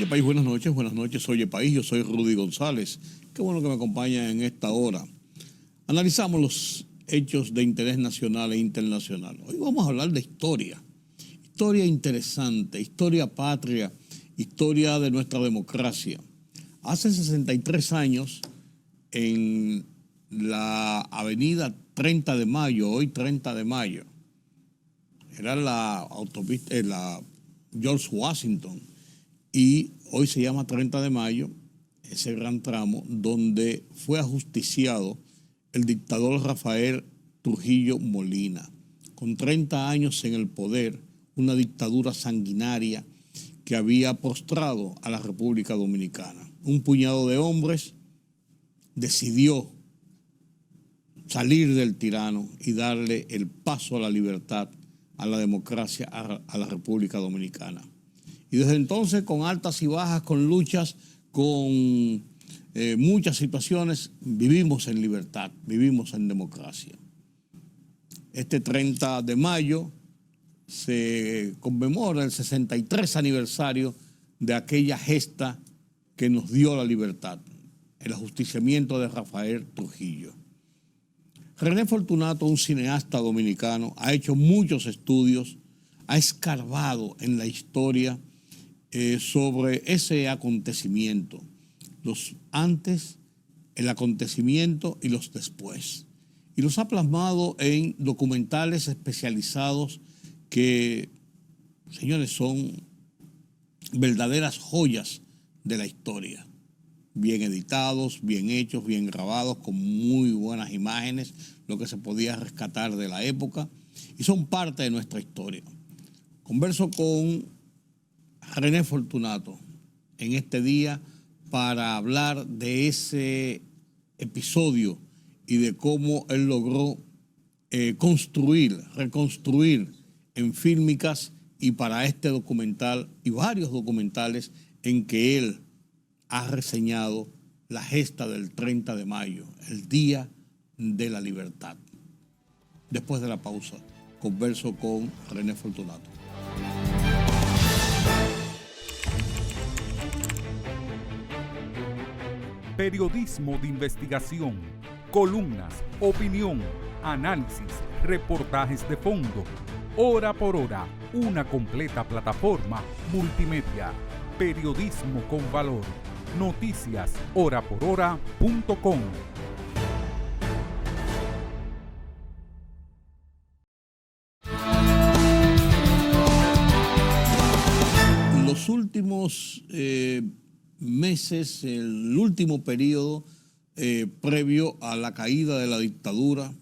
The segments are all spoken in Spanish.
Oye País, buenas noches, oye País, yo soy Rudy González. Qué bueno que me acompaña en esta hora. Analizamos los hechos de interés nacional e internacional. Hoy vamos a hablar de historia. Historia interesante, historia patria, historia de nuestra democracia. Hace 63 años, en la avenida 30 de Mayo, hoy 30 de Mayo, era la autopista, la George Washington, y hoy se llama 30 de Mayo, ese gran tramo donde fue ajusticiado el dictador Rafael Trujillo Molina, con 30 años en el poder, una dictadura sanguinaria que había postrado a la República Dominicana. Un puñado de hombres decidió salir del tirano y darle el paso a la libertad, a la democracia, a la República Dominicana. Y desde entonces, con altas y bajas, con luchas, con muchas situaciones, vivimos en libertad, vivimos en democracia. Este 30 de mayo se conmemora el 63 aniversario de aquella gesta que nos dio la libertad, el ajusticiamiento de Rafael Trujillo. René Fortunato, un cineasta dominicano, ha hecho muchos estudios, ha escarbado en la historia sobre ese acontecimiento, los antes, el acontecimiento y los después. Y los ha plasmado en documentales especializados que, señores, son verdaderas joyas de la historia. Bien editados, bien hechos, bien grabados, con muy buenas imágenes, lo que se podía rescatar de la época, y son parte de nuestra historia. Converso con René Fortunato en este día para hablar de ese episodio y de cómo él logró reconstruir en fílmicas y para este documental y varios documentales en que él ha reseñado la gesta del 30 de mayo, el Día de la Libertad. Después de la pausa, converso con René Fortunato. Periodismo de investigación, columnas, opinión, análisis, reportajes de fondo. Hora por hora, una completa plataforma multimedia. Periodismo con valor. Noticias horaporhora.com. Los últimos meses, el último periodo previo a la caída de la dictadura,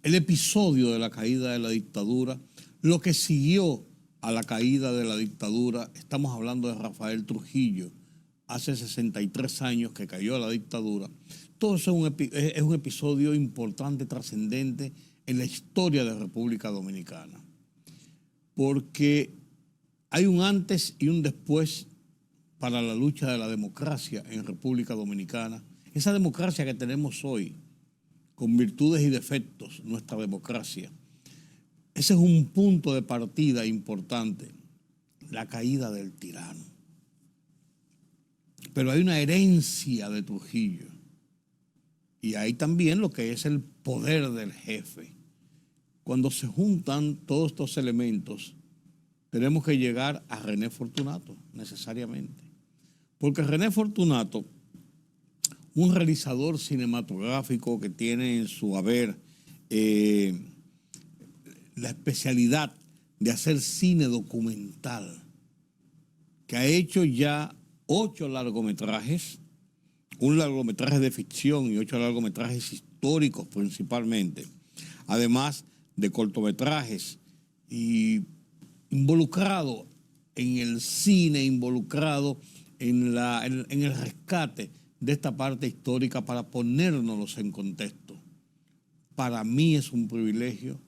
el episodio de la caída de la dictadura, lo que siguió a la caída de la dictadura, estamos hablando de Rafael Trujillo, hace 63 años que cayó la dictadura. Todo eso es un episodio importante, trascendente en la historia de la República Dominicana, porque hay un antes y un después para la lucha de la democracia en República Dominicana. Esa democracia que tenemos hoy, con virtudes y defectos, nuestra democracia. Ese es un punto de partida importante, la caída del tirano. Pero hay una herencia de Trujillo. Y hay también lo que es el poder del jefe. Cuando se juntan todos estos elementos, tenemos que llegar a René Fortunato, necesariamente. Porque René Fortunato, un realizador cinematográfico que tiene en su haber la especialidad de hacer cine documental, que ha hecho ya 8 largometrajes, un largometraje de ficción y 8 largometrajes históricos principalmente, además de cortometrajes, y involucrado en el cine, involucrado en el rescate de esta parte histórica para ponérnoslos en contexto. Para mí es un privilegio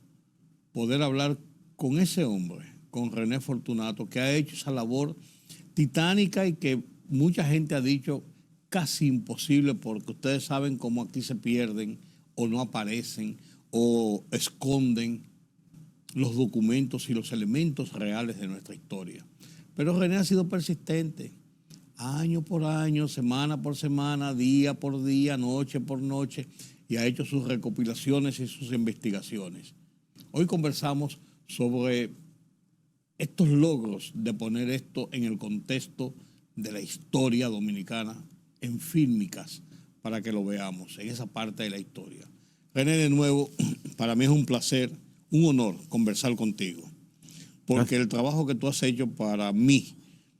poder hablar con ese hombre, con René Fortunato, que ha hecho esa labor titánica y que mucha gente ha dicho casi imposible, porque ustedes saben cómo aquí se pierden o no aparecen o esconden los documentos y los elementos reales de nuestra historia. Pero René ha sido persistente, año por año, semana por semana, día por día, noche por noche, y ha hecho sus recopilaciones y sus investigaciones. Hoy conversamos sobre estos logros de poner esto en el contexto de la historia dominicana en fílmicas, para que lo veamos en esa parte de la historia. René, de nuevo, para mí es un placer, un honor conversar contigo, porque el trabajo que tú has hecho para mí,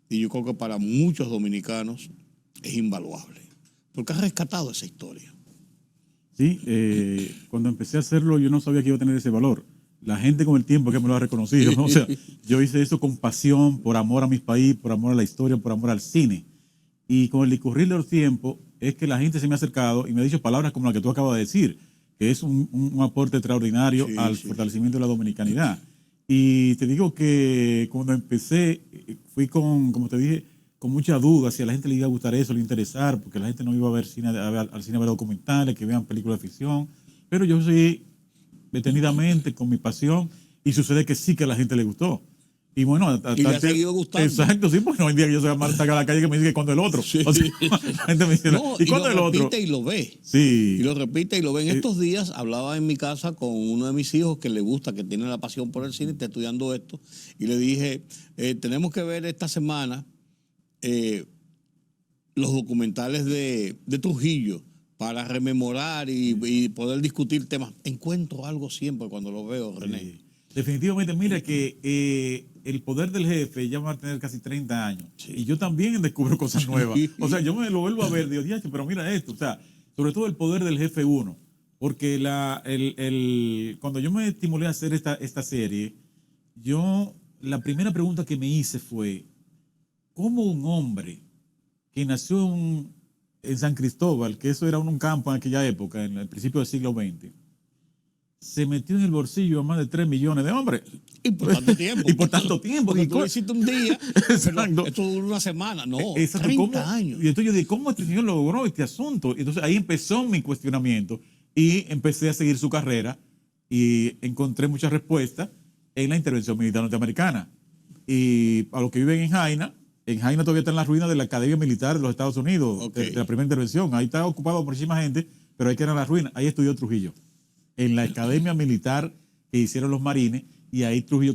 y yo creo que para muchos dominicanos, es invaluable, porque has rescatado esa historia. Sí, cuando empecé a hacerlo yo no sabía que iba a tener ese valor. La gente con el tiempo que me lo ha reconocido, ¿no? O sea, yo hice eso con pasión, por amor a mi país, por amor a la historia, por amor al cine. Y con el discurrir de los tiempos es que la gente se me ha acercado y me ha dicho palabras como la que tú acabas de decir, que es un aporte extraordinario al fortalecimiento de la dominicanidad. Y te digo que cuando empecé, fui como te dije, con mucha duda si a la gente le iba a gustar eso, le iba a interesar, porque la gente no iba a ver al cine a ver documentales, que vean películas de ficción. Pero yo seguí detenidamente con mi pasión y sucede que sí que a la gente le gustó. Y bueno, y le ha seguido gustando. Exacto, sí, porque no hay día que yo salga a la calle que me diga que cuando el otro. Sí. O sea, la gente me dice, no, ¿y cuándo el otro? Lo repite y lo ve. Sí. Y lo repite y lo ve. En estos días hablaba en mi casa con uno de mis hijos que le gusta, que tiene la pasión por el cine, está estudiando esto, y le dije, tenemos que ver esta semana los documentales de Trujillo para rememorar y poder discutir temas. Encuentro algo siempre cuando lo veo, René. Sí. Definitivamente, mira que El poder del jefe ya va a tener casi 30 años. Sí. Y yo también descubro cosas nuevas. O sea, yo me lo vuelvo a ver, digo, pero mira esto. O sea, sobre todo El poder del jefe 1. Porque cuando yo me estimulé a hacer esta serie, la primera pregunta que me hice fue, ¿cómo un hombre que nació en San Cristóbal, que eso era un campo en aquella época, en el principio del siglo XX, se metió en el bolsillo a más de 3 millones de hombres? Y por tanto tiempo. Y por tanto tiempo. Porque tú lo hiciste un día, pero esto duró una semana. No, exacto, 30 años. Y entonces yo dije, ¿cómo este señor logró este asunto? Entonces ahí empezó mi cuestionamiento y empecé a seguir su carrera y encontré muchas respuestas en la intervención militar norteamericana. Y a los que viven en Jaina todavía está en las ruinas de la Academia Militar de los Estados Unidos, okay, de la primera intervención. Ahí está ocupado por muchísima gente, pero ahí quedan las ruinas. Ahí estudió Trujillo, en la Academia Militar que hicieron los marines, y ahí Trujillo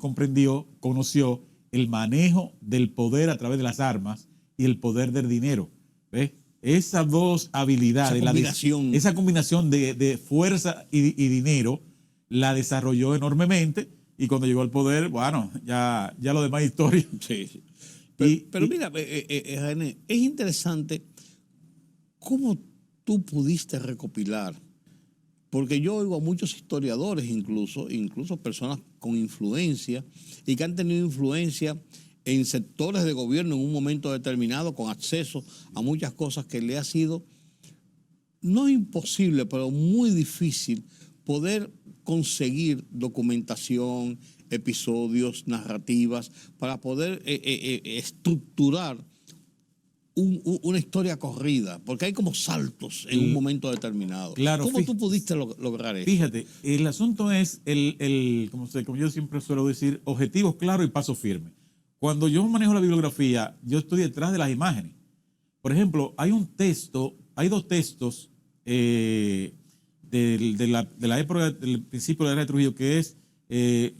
conoció el manejo del poder a través de las armas y el poder del dinero. ¿Ves? Esas dos habilidades, esa combinación de fuerza y dinero, la desarrolló enormemente, y cuando llegó al poder, bueno, ya lo demás es historia. Sí, sí. Pero mira, René, es interesante cómo tú pudiste recopilar, porque yo oigo a muchos historiadores, incluso personas con influencia y que han tenido influencia en sectores de gobierno en un momento determinado, con acceso a muchas cosas, que le ha sido no imposible, pero muy difícil poder conseguir documentación, episodios, narrativas, para poder estructurar una historia corrida, porque hay como saltos en un momento determinado. Claro, ¿Cómo tú pudiste lograr eso? Fíjate, el asunto es como yo siempre suelo decir, objetivos claros y paso firme. Cuando yo manejo la bibliografía, yo estoy detrás de las imágenes. Por ejemplo, hay dos textos de la época del principio de la era de Trujillo, que es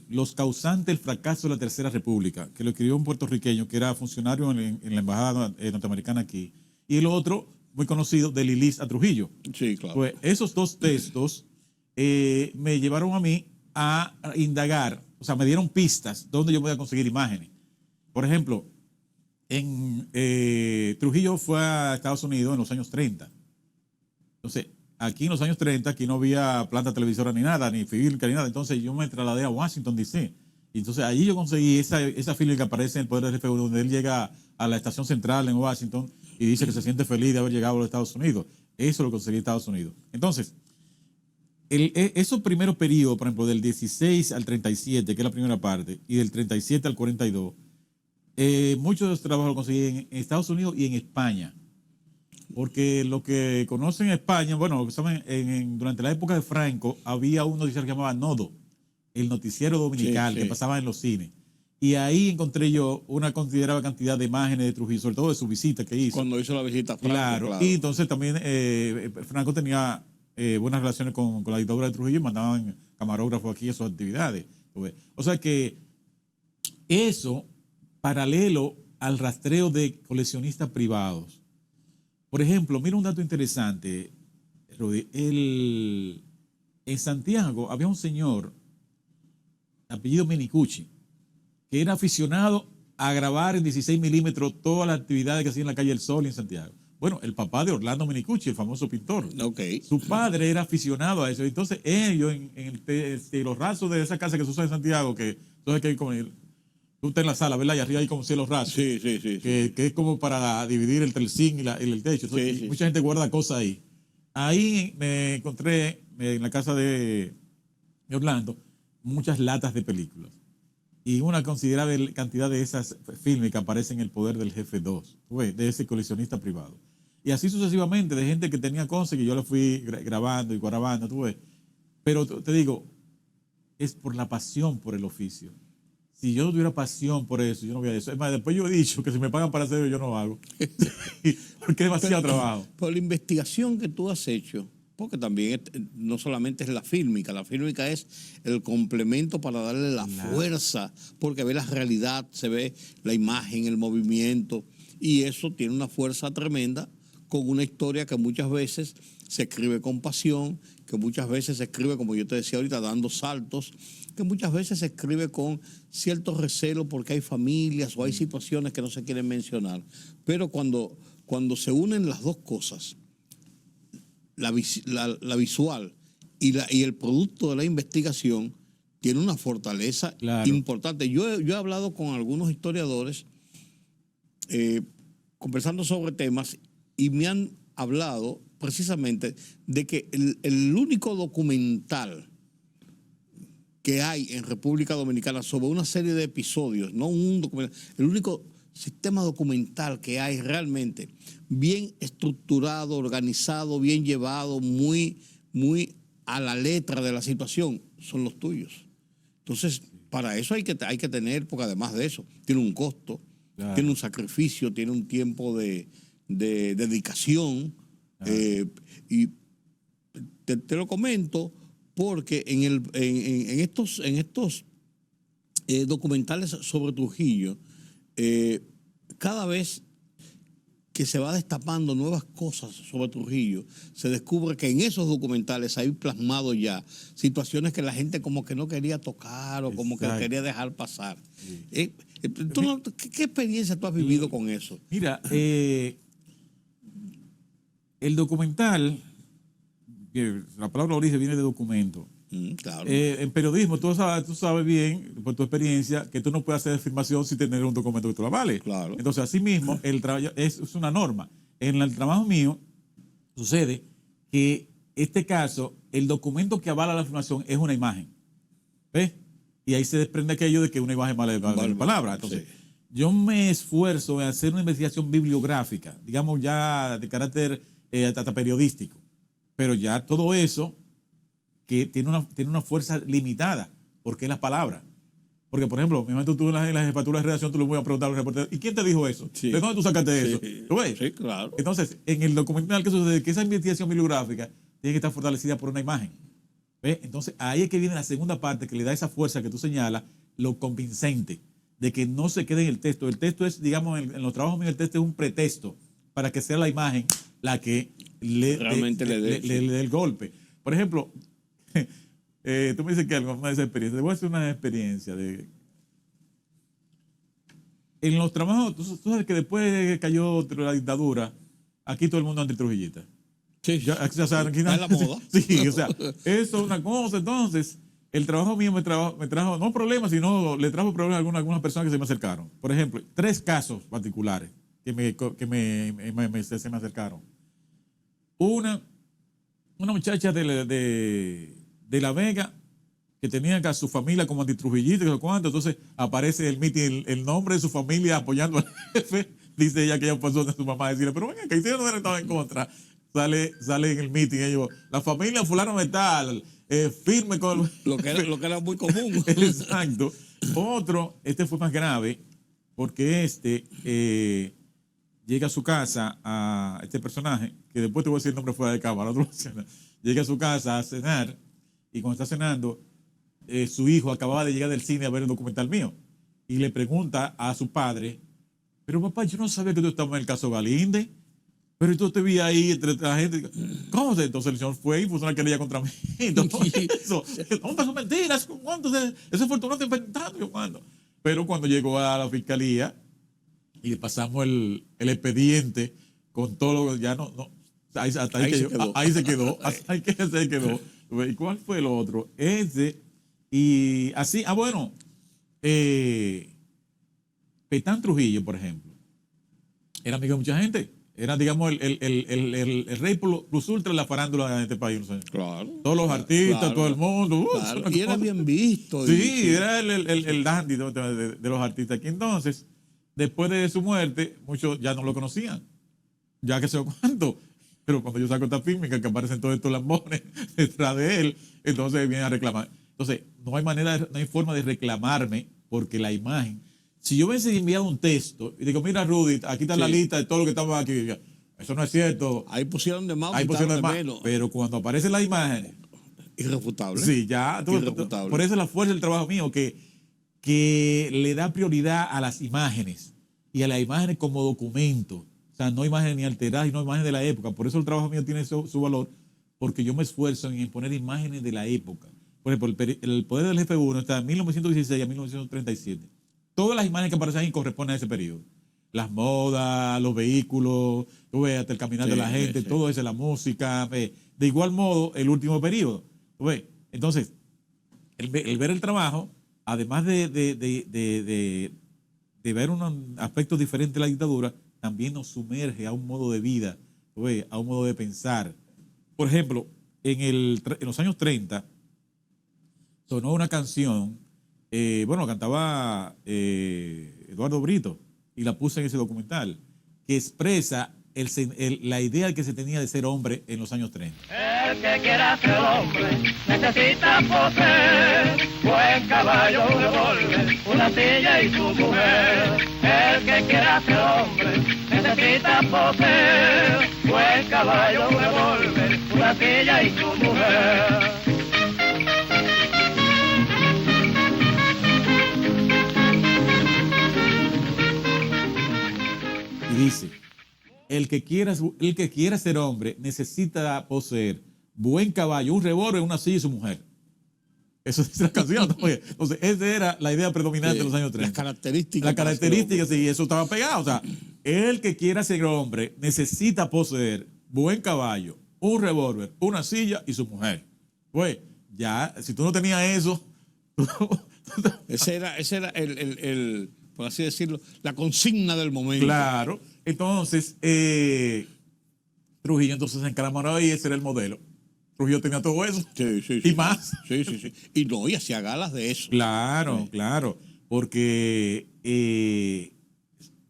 los causantes del fracaso de la Tercera República, que lo escribió un puertorriqueño que era funcionario en la embajada norteamericana aquí, y el otro, muy conocido, de Lilis a Trujillo. Sí, claro. Pues esos dos textos me llevaron a mí a indagar, o sea, me dieron pistas donde yo podía conseguir imágenes. Por ejemplo, Trujillo fue a Estados Unidos en los años 30. Entonces, aquí en los años 30, aquí no había planta televisora ni nada, ni fílmica ni nada. Entonces yo me trasladé a Washington, D.C. Y entonces allí yo conseguí esa fílmica que aparece en El poder del jefe, donde él llega a la estación central en Washington y dice que se siente feliz de haber llegado a los Estados Unidos. Eso lo conseguí en Estados Unidos. Entonces, esos primeros periodos, por ejemplo, del 16 al 37, que es la primera parte, y del 37 al 42, muchos de los trabajos los conseguí en Estados Unidos y en España. Porque lo que conocen en España, bueno, saben, durante la época de Franco había un noticiero que llamaba Nodo, el noticiero dominical, que pasaba en los cines. Y ahí encontré yo una considerable cantidad de imágenes de Trujillo, sobre todo de su visita que hizo. Cuando hizo la visita a Franco, Claro. Y entonces también Franco tenía buenas relaciones con la dictadura de Trujillo y mandaban camarógrafos aquí a sus actividades. O sea que eso, paralelo al rastreo de coleccionistas privados. Por ejemplo, mira un dato interesante, Rudy. En Santiago había un señor, apellido Menicucci, que era aficionado a grabar en 16 milímetros todas las actividades que hacía en la calle El Sol y en Santiago. Bueno, el papá de Orlando Menicucci, el famoso pintor. Okay. Su padre era aficionado a eso. Entonces ellos, en los rasos de esa casa que se usa en Santiago, que entonces que hay como tú estás en la sala, ¿verdad? Y arriba hay como cielos rasos. Sí. Que es como para dividir entre el zinc y el techo. Entonces, mucha gente guarda cosas ahí. Ahí me encontré en la casa de Orlando muchas latas de películas. Y una considerable cantidad de esas filmes que aparecen en El Poder del Jefe 2, de ese coleccionista privado. Y así sucesivamente, de gente que tenía cosas que yo le fui grabando y grabando, tú ves. Pero te digo, es por la pasión por el oficio. Si yo no tuviera pasión por eso, yo no voy a eso. Es más, después yo he dicho que si me pagan para hacerlo, yo no lo hago. Porque es demasiado trabajo. Por la investigación que tú has hecho, porque también no solamente es la fílmica es el complemento para darle la fuerza, porque ve la realidad, se ve la imagen, el movimiento, y eso tiene una fuerza tremenda con una historia que muchas veces se escribe con pasión, que muchas veces se escribe, como yo te decía ahorita, dando saltos, que muchas veces se escribe con cierto recelo porque hay familias o hay situaciones que no se quieren mencionar. Pero cuando se unen las dos cosas, la visual y el producto de la investigación, tiene una fortaleza importante. Yo he hablado con algunos historiadores conversando sobre temas y me han hablado precisamente de que el único documental que hay en República Dominicana sobre una serie de episodios, no un documental, el único sistema documental que hay realmente bien estructurado, organizado, bien llevado, muy a la letra de la situación, son los tuyos. Entonces, para eso hay que tener, porque además de eso, tiene un costo, tiene un sacrificio, tiene un tiempo de dedicación. Y te lo comento porque en estos documentales sobre Trujillo, cada vez que se va destapando nuevas cosas sobre Trujillo, se descubre que en esos documentales hay plasmado ya situaciones que la gente como que no quería tocar o como que quería dejar pasar. Sí. ¿Qué experiencia tú has vivido con eso? Mira, el documental, la palabra origen viene de documento. Claro. En periodismo, tú sabes bien, por tu experiencia, que tú no puedes hacer afirmación sin tener un documento que te lo avale. Claro. Entonces, así mismo, el trabajo es una norma. En el trabajo mío, sucede que este caso, el documento que avala la afirmación es una imagen. ¿Ves? Y ahí se desprende aquello de que una imagen vale palabra. Entonces, yo me esfuerzo en hacer una investigación bibliográfica, digamos ya de carácter hasta periodístico. Pero ya todo eso que tiene una fuerza limitada, porque es la palabra. Porque, por ejemplo, tú en la jefatura de redacción, tú le voy a preguntar a los reporteros, ¿y quién te dijo eso? Sí. ¿De dónde tú sacaste eso? ¿Tú ves? Sí, claro. Entonces, en el documental, ¿qué sucede? Que esa investigación bibliográfica tiene que estar fortalecida por una imagen. ¿Ves? Entonces, ahí es que viene la segunda parte que le da esa fuerza que tú señalas, lo convincente, de que no se quede en el texto. El texto es, digamos, en los trabajos míos, el texto es un pretexto para que sea la imagen la que realmente le dé el golpe. Por ejemplo, tú me dices que algo más de esa experiencia. Te voy a hacer una experiencia en los trabajos. Tú sabes que después que cayó la dictadura, aquí todo el mundo antitrujillista. Sí, o sea, aquí es la moda. Sí, o sea, eso es una cosa. Entonces, el trabajo mío me trajo no problemas, sino le trajo problemas a algunas personas que se me acercaron. Por ejemplo, 3 casos particulares que se me acercaron. Una muchacha de La Vega que tenía a su familia como antitrujillista, y no sé cuánto. Entonces aparece el mitin, el nombre de su familia apoyando al jefe. Dice ella que ella pasó de su mamá a decirle, pero venga, que hicieron no estaba en contra. sale en el meeting, ellos, la familia fulano de tal, firme con... Lo que era muy común. Exacto. Otro, este fue más grave, porque llega a su casa, a este personaje, que después te voy a decir el nombre fuera de cámara, llega a su casa a cenar, y cuando está cenando, su hijo acababa de llegar del cine a ver el documental mío, y le pregunta a su padre, pero papá, yo no sabía que tú estabas en el caso Galinde, pero tú te vi ahí entre la gente. ¿Cómo se? Entonces el señor fue y puso una querella contra mí. Entonces, eso son mentiras. ¿Cuánto? Ese fue no te inventando. ¿Cuándo? Pero cuando llegó a la fiscalía y le pasamos el expediente con todo lo que ya no. Ahí se quedó. Ahí se quedó. ¿Y cuál fue el otro? Ese. Y así. Bueno. Petán Trujillo, por ejemplo, era amigo de mucha gente. Era, digamos, el rey plus ultra de la farándula en este país. ¿No? Claro. Todos los artistas, claro, todo el mundo. Claro. Y era bien visto. Sí, era el dandy de los artistas. Aquí entonces, después de su muerte, muchos ya no lo conocían. Ya que sé cuánto. Pero cuando yo saco esta fílmica, que aparecen todos estos lambones detrás de él, entonces viene a reclamar. Entonces, no hay forma de reclamarme porque la imagen. Si yo hubiese enviado un texto y digo, mira, Rudy, aquí está la lista de todo lo que estamos aquí. Eso no es cierto. Ahí pusieron de más, ahí pusieron de más. menos. Pero cuando aparecen las imágenes. Irrefutable. Sí, ya. Irrefutable. Por eso es la fuerza del trabajo mío, que le da prioridad a las imágenes y a las imágenes como documento. O sea, no imágenes ni alteradas y no imágenes de la época. Por eso el trabajo mío tiene su valor, porque yo me esfuerzo en poner imágenes de la época. Por ejemplo, el poder del jefe 1 está de 1916 a 1937. Todas las imágenes que aparecen ahí corresponden a ese periodo. Las modas, los vehículos, tú ves, hasta el caminar de la gente, todo eso, la música. De igual modo, el último periodo. ¿Tú ves? Entonces, el ver el trabajo, además de ver unos aspectos diferentes de la dictadura, también nos sumerge a un modo de vida, ¿tú ves? A un modo de pensar. Por ejemplo, en los años 30, sonó una canción. Cantaba Eduardo Brito y la puse en ese documental, que expresa la idea que se tenía de ser hombre en los años 30. El que quiera ser hombre necesita poseer buen caballo, un revólver, una silla y su mujer. El que quiera ser hombre necesita poseer buen caballo, un revólver, una silla y su mujer. Dice, el que quiera ser hombre necesita poseer buen caballo, un revólver, una silla y su mujer. Eso es la canción. Entonces, esa era la idea predominante de los años 30. Las características. Las características, sí, eso estaba pegado. O sea, el que quiera ser hombre necesita poseer buen caballo, un revólver, una silla y su mujer. Pues, ya, si tú no tenías eso... Ese era el por así decirlo, la consigna del momento. Claro. Entonces, Trujillo entonces se encaramoró y ese era el modelo. Trujillo tenía todo eso. Sí. Y más. Sí. Y hacía galas de eso. Claro, claro. Porque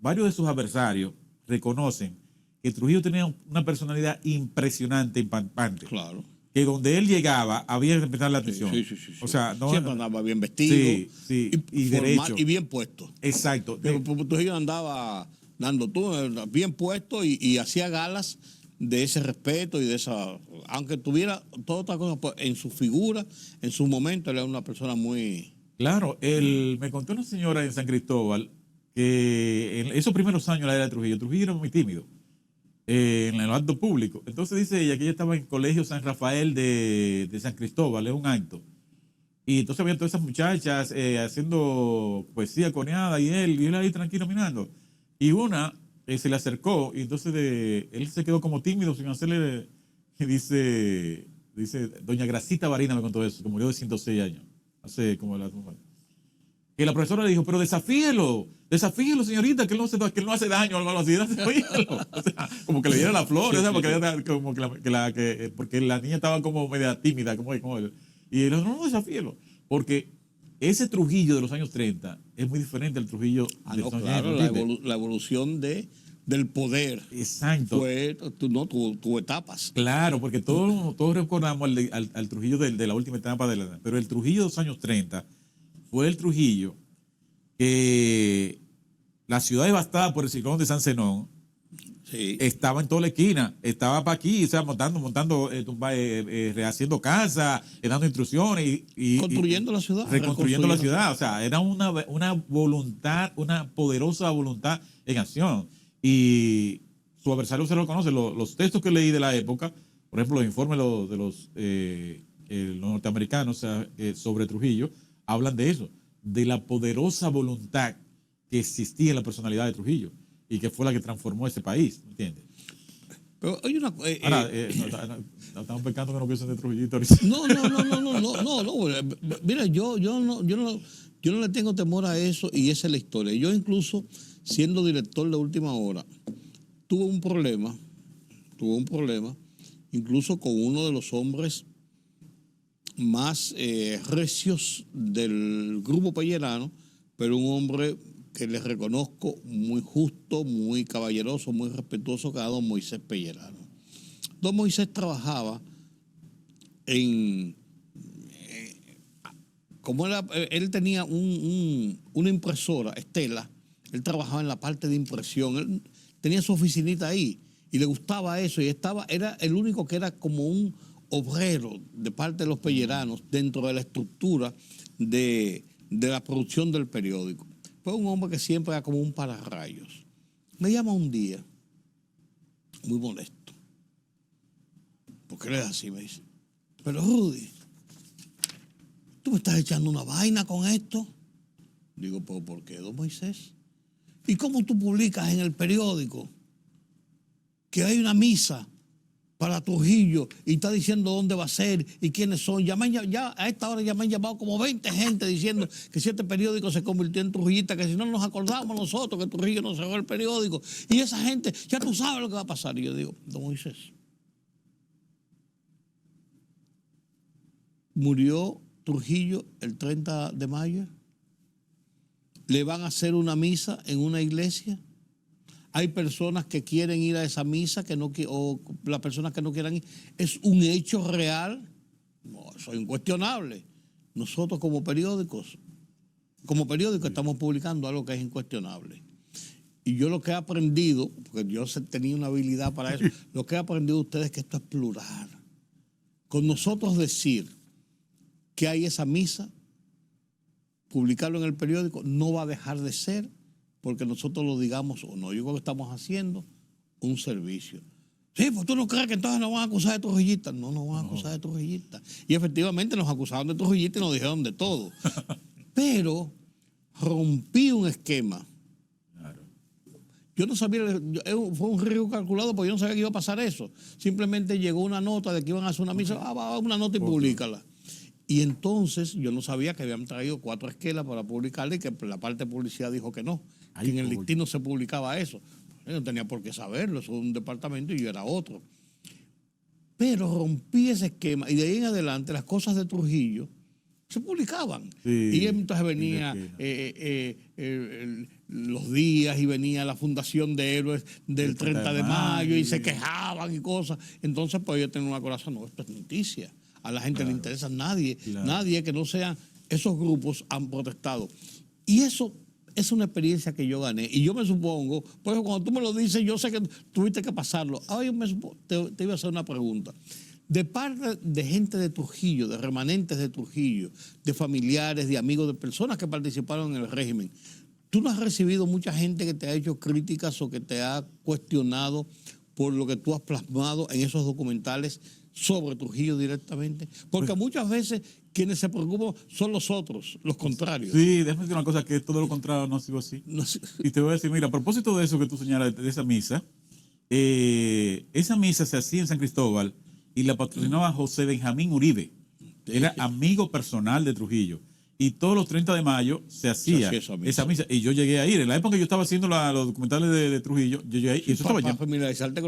varios de sus adversarios reconocen que Trujillo tenía una personalidad impresionante, impactante. Claro. Que donde él llegaba había que prestarle atención. Sí. O sea, siempre andaba bien vestido. Sí. Y formal, derecho. y bien puesto. Exacto. Trujillo andaba dando todo bien puesto y hacía galas de ese respeto y de esa... Aunque tuviera toda otra cosa, pues, en su figura, en su momento, él era una persona muy... Claro, me contó una señora en San Cristóbal que en esos primeros años de la era de Trujillo era muy tímido en el acto público. Entonces dice ella que ella estaba en el Colegio San Rafael de San Cristóbal, es un acto. Y entonces había todas esas muchachas haciendo poesía coreada y él ahí tranquilo mirando. Y una se le acercó y entonces él se quedó como tímido sin hacerle... Y dice, doña Gracita Varina me contó eso, que murió de 106 años. Hace como que la profesora le dijo, pero desafíelo, señorita, que él no hace daño, algo así, desafíelo. O sea, como que le diera la flor, sí, o sea, porque la niña estaba como media tímida, como él. Y él dijo, no, desafíelo. Porque ese Trujillo de los años 30 es muy diferente al Trujillo de los años 30. La evolución de del poder. Exacto. Tuvo etapas. Claro, porque todos recordamos al Trujillo de la última etapa pero el Trujillo de los años 30 fue el Trujillo que la ciudad devastada por el ciclón de San Zenón. Sí. Estaba en toda la esquina, estaba para aquí, o sea, rehaciendo casas, dando instrucciones y construyendo la ciudad. Reconstruyendo la ciudad. O sea, era una voluntad, una poderosa voluntad en acción. Y su adversario se lo conoce. Los textos que leí de la época, por ejemplo, los informes de los norteamericanos sobre Trujillo, hablan de eso, de la poderosa voluntad que existía en la personalidad de Trujillo y que fue la que transformó ese país, ¿entiendes? Pero hay una ahora, estamos pecando que no piensen de Trujillito. No. Mira, yo no le tengo temor a eso y esa es la historia. Yo incluso, siendo director de Última Hora, tuve un problema, incluso con uno de los hombres más recios del grupo pellerano, pero un hombre que les reconozco muy justo, muy caballeroso, muy respetuoso, que era don Moisés Pellerano. Don Moisés trabajaba como él tenía una impresora, Estela, él trabajaba en la parte de impresión, él tenía su oficinita ahí y le gustaba eso y era el único que era como un obrero de parte de los pelleranos dentro de la estructura de la producción del periódico. Fue un hombre que siempre era como un pararrayos. Me llama un día, muy molesto. ¿Por qué le das así? Me dice, pero Rudy, ¿tú me estás echando una vaina con esto? Digo, ¿pero por qué, don Moisés? ¿Y cómo tú publicas en el periódico que hay una misa para Trujillo y está diciendo dónde va a ser y quiénes son? Ya a esta hora ya me han llamado como 20 gente diciendo que si este periódico se convirtió en trujillista, que si no nos acordamos nosotros que Trujillo no cerró el periódico. Y esa gente, ya tú sabes lo que va a pasar. Y yo digo, don Moisés, murió Trujillo el 30 de mayo. Le van a hacer una misa en una iglesia. Hay personas que quieren ir a esa misa o las personas que no quieran ir. ¿Es un hecho real? No, eso es incuestionable. Nosotros como periódicos estamos publicando algo que es incuestionable. Y yo lo que he aprendido, porque yo tenía una habilidad para eso, lo que he aprendido de ustedes es que esto es plural. Con nosotros decir que hay esa misa, publicarlo en el periódico, no va a dejar de ser, porque nosotros lo digamos o no. Yo creo que estamos haciendo un servicio. Sí, pues tú no crees que entonces nos van a acusar de trujillistas. No nos van a acusar de trujillistas. Y efectivamente nos acusaron de trujillistas y nos dijeron de todo. Pero rompí un esquema. Claro. Yo no sabía, fue un riesgo calculado porque yo no sabía que iba a pasar eso. Simplemente llegó una nota de que iban a hacer una misa, va una nota y públicala. Y entonces yo no sabía que habían traído 4 esquelas para publicarla y que la parte de publicidad dijo que no. Que en el listín no se publicaba eso. Yo no tenía por qué saberlo, eso es un departamento y yo era otro. Pero rompí ese esquema y de ahí en adelante las cosas de Trujillo se publicaban. Sí, y entonces venía los días y venía la Fundación de Héroes del 30 de mayo y se quejaban y cosas. Entonces pues yo tenía una corazón, no, esto es noticia. A la gente le interesa, nadie que no sean esos grupos han protestado. Y eso es una experiencia que yo gané. Y yo me supongo, porque cuando tú me lo dices, yo sé que tuviste que pasarlo. Ahora yo te iba a hacer una pregunta. De parte de gente de Trujillo, de remanentes de Trujillo, de familiares, de amigos, de personas que participaron en el régimen, ¿tú no has recibido mucha gente que te ha hecho críticas o que te ha cuestionado por lo que tú has plasmado en esos documentales sobre Trujillo directamente? Porque muchas veces quienes se preocupan son los otros, los contrarios. Sí, déjame decir una cosa, que todo lo contrario no ha sido así. No, sí. Y te voy a decir, mira, a propósito de eso que tú señalas, de esa misa se hacía en San Cristóbal y la patrocinaba José Benjamín Uribe. Era amigo personal de Trujillo. Y todos los 30 de mayo se hacía esa misa. Y yo llegué a ir. En la época que yo estaba haciendo los documentales de Trujillo, yo llegué a ir. Y eso estaba lleno.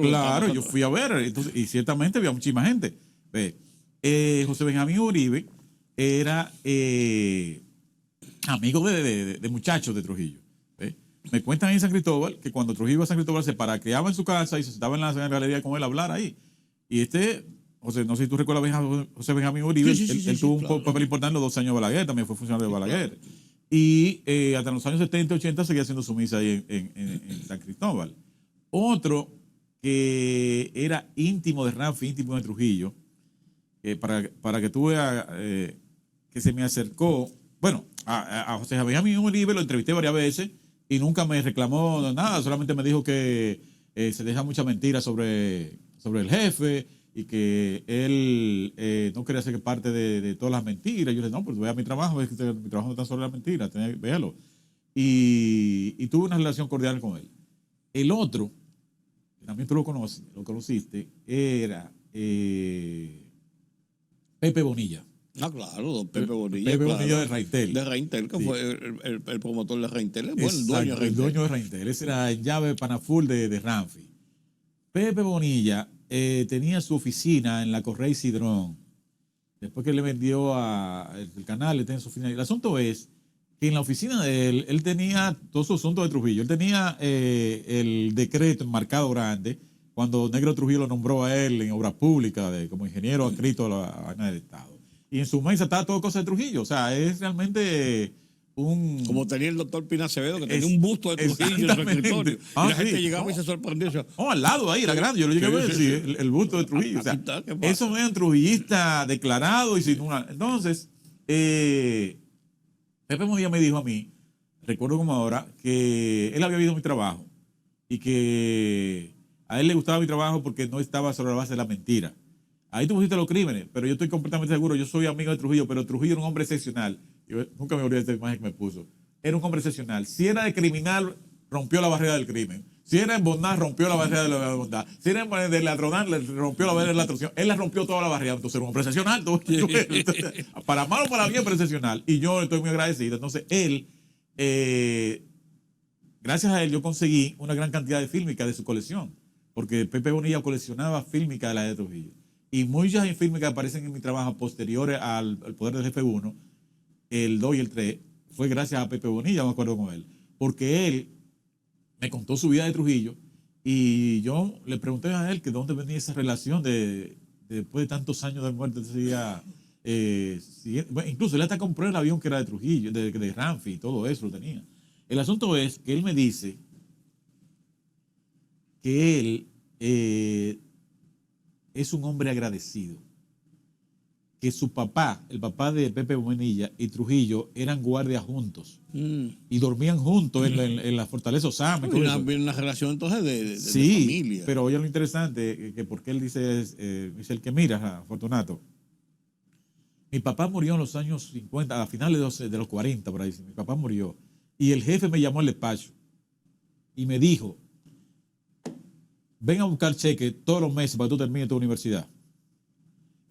Claro, yo fui a ver. Entonces, y ciertamente había muchísima gente. José Benjamín Uribe era amigo de muchachos de Trujillo. me cuentan en San Cristóbal que cuando Trujillo iba a San Cristóbal se paraqueaba en su casa y se sentaba en la galería con él a hablar ahí. Y José, no sé si tú recuerdas a José Benjamín Uribe, él tuvo un papel importante en los 2 años de Balaguer, también fue funcionario de Balaguer. Claro. Y hasta los años 70 y 80 seguía haciendo su misa ahí en San Cristóbal. Otro que era íntimo de Ramfi, íntimo de Trujillo, para que tú veas que se me acercó, bueno, a José Benjamín Uribe lo entrevisté varias veces y nunca me reclamó nada, solamente me dijo que se deja mucha mentira sobre el jefe y que él no quería ser parte de todas las mentiras. Yo le dije, no, pues vea mi trabajo, mi trabajo no está sobre las mentiras, véalo. Y tuve una relación cordial con él. El otro, que también tú lo conociste, era Pepe Bonilla. Ah, claro, don Pepe Bonilla. Pepe Bonilla claro, de Reintel. De Reintel, que sí. Fue el promotor de Reintel. Bueno, Exacto, el dueño de Reintel. Ese era el llave Panaful de Ramfi. Pepe Bonilla tenía su oficina en la Correa y Cidrón. Después que le vendió el canal, él tenía su oficina. El asunto es que en la oficina de él tenía todos sus asuntos de Trujillo. Él tenía el decreto enmarcado grande cuando Negro Trujillo lo nombró a él en obras públicas como ingeniero adscrito a la vaina del Estado. Y en su mesa estaba todo cosa de Trujillo. O sea, es realmente como tenía el doctor Pina Acevedo, que tenía un busto de Trujillo en su escritorio. Y la gente llegaba y se sorprendió. O sea, al lado ahí, era grande. Yo lo llegué a ver, el busto de Trujillo. O sea, eso no era un trujillista declarado y sin una... Entonces, Pepe Bonilla me dijo a mí, recuerdo como ahora, que él había visto mi trabajo y que a él le gustaba mi trabajo porque no estaba sobre la base de la mentira. Ahí tú pusiste los crímenes, pero yo estoy completamente seguro, yo soy amigo de Trujillo, pero Trujillo era un hombre excepcional. Yo nunca me olvidé de esta imagen que me puso. Era un hombre excepcional. Si era de criminal, rompió la barrera del crimen. Si era en bondad, rompió la barrera de la bondad. Si era de ladronar, rompió la barrera de la ladronación. Él la rompió toda la barrera. Entonces era un hombre excepcional. Para mal o para bien, pero excepcional. Y yo estoy muy agradecido. Entonces él, gracias a él, yo conseguí una gran cantidad de fílmicas de su colección. Porque Pepe Bonilla coleccionaba fílmicas de la de Trujillo. Y muchas fílmicas que aparecen en mi trabajo posteriores al Poder del Jefe 1, el 2 y el 3, fue gracias a Pepe Bonilla, me acuerdo con él. Porque él me contó su vida de Trujillo y yo le pregunté a él que dónde venía esa relación después de tantos años de muerte. Decía, bueno, incluso él hasta compró el avión que era de Trujillo, de Ramfi y todo eso lo tenía. El asunto es que él me dice que él es un hombre agradecido, que su papá, el papá de Pepe Bonilla y Trujillo eran guardias juntos y dormían juntos en la Fortaleza Osama. Una relación entonces de familia. Pero oye lo interesante, que porque él dice el que mira, Fortunato, mi papá murió en los años 50, a finales de los 40, por ahí, mi papá murió, y el jefe me llamó al despacho y me dijo, ven a buscar cheque todos los meses para que tú termines tu universidad.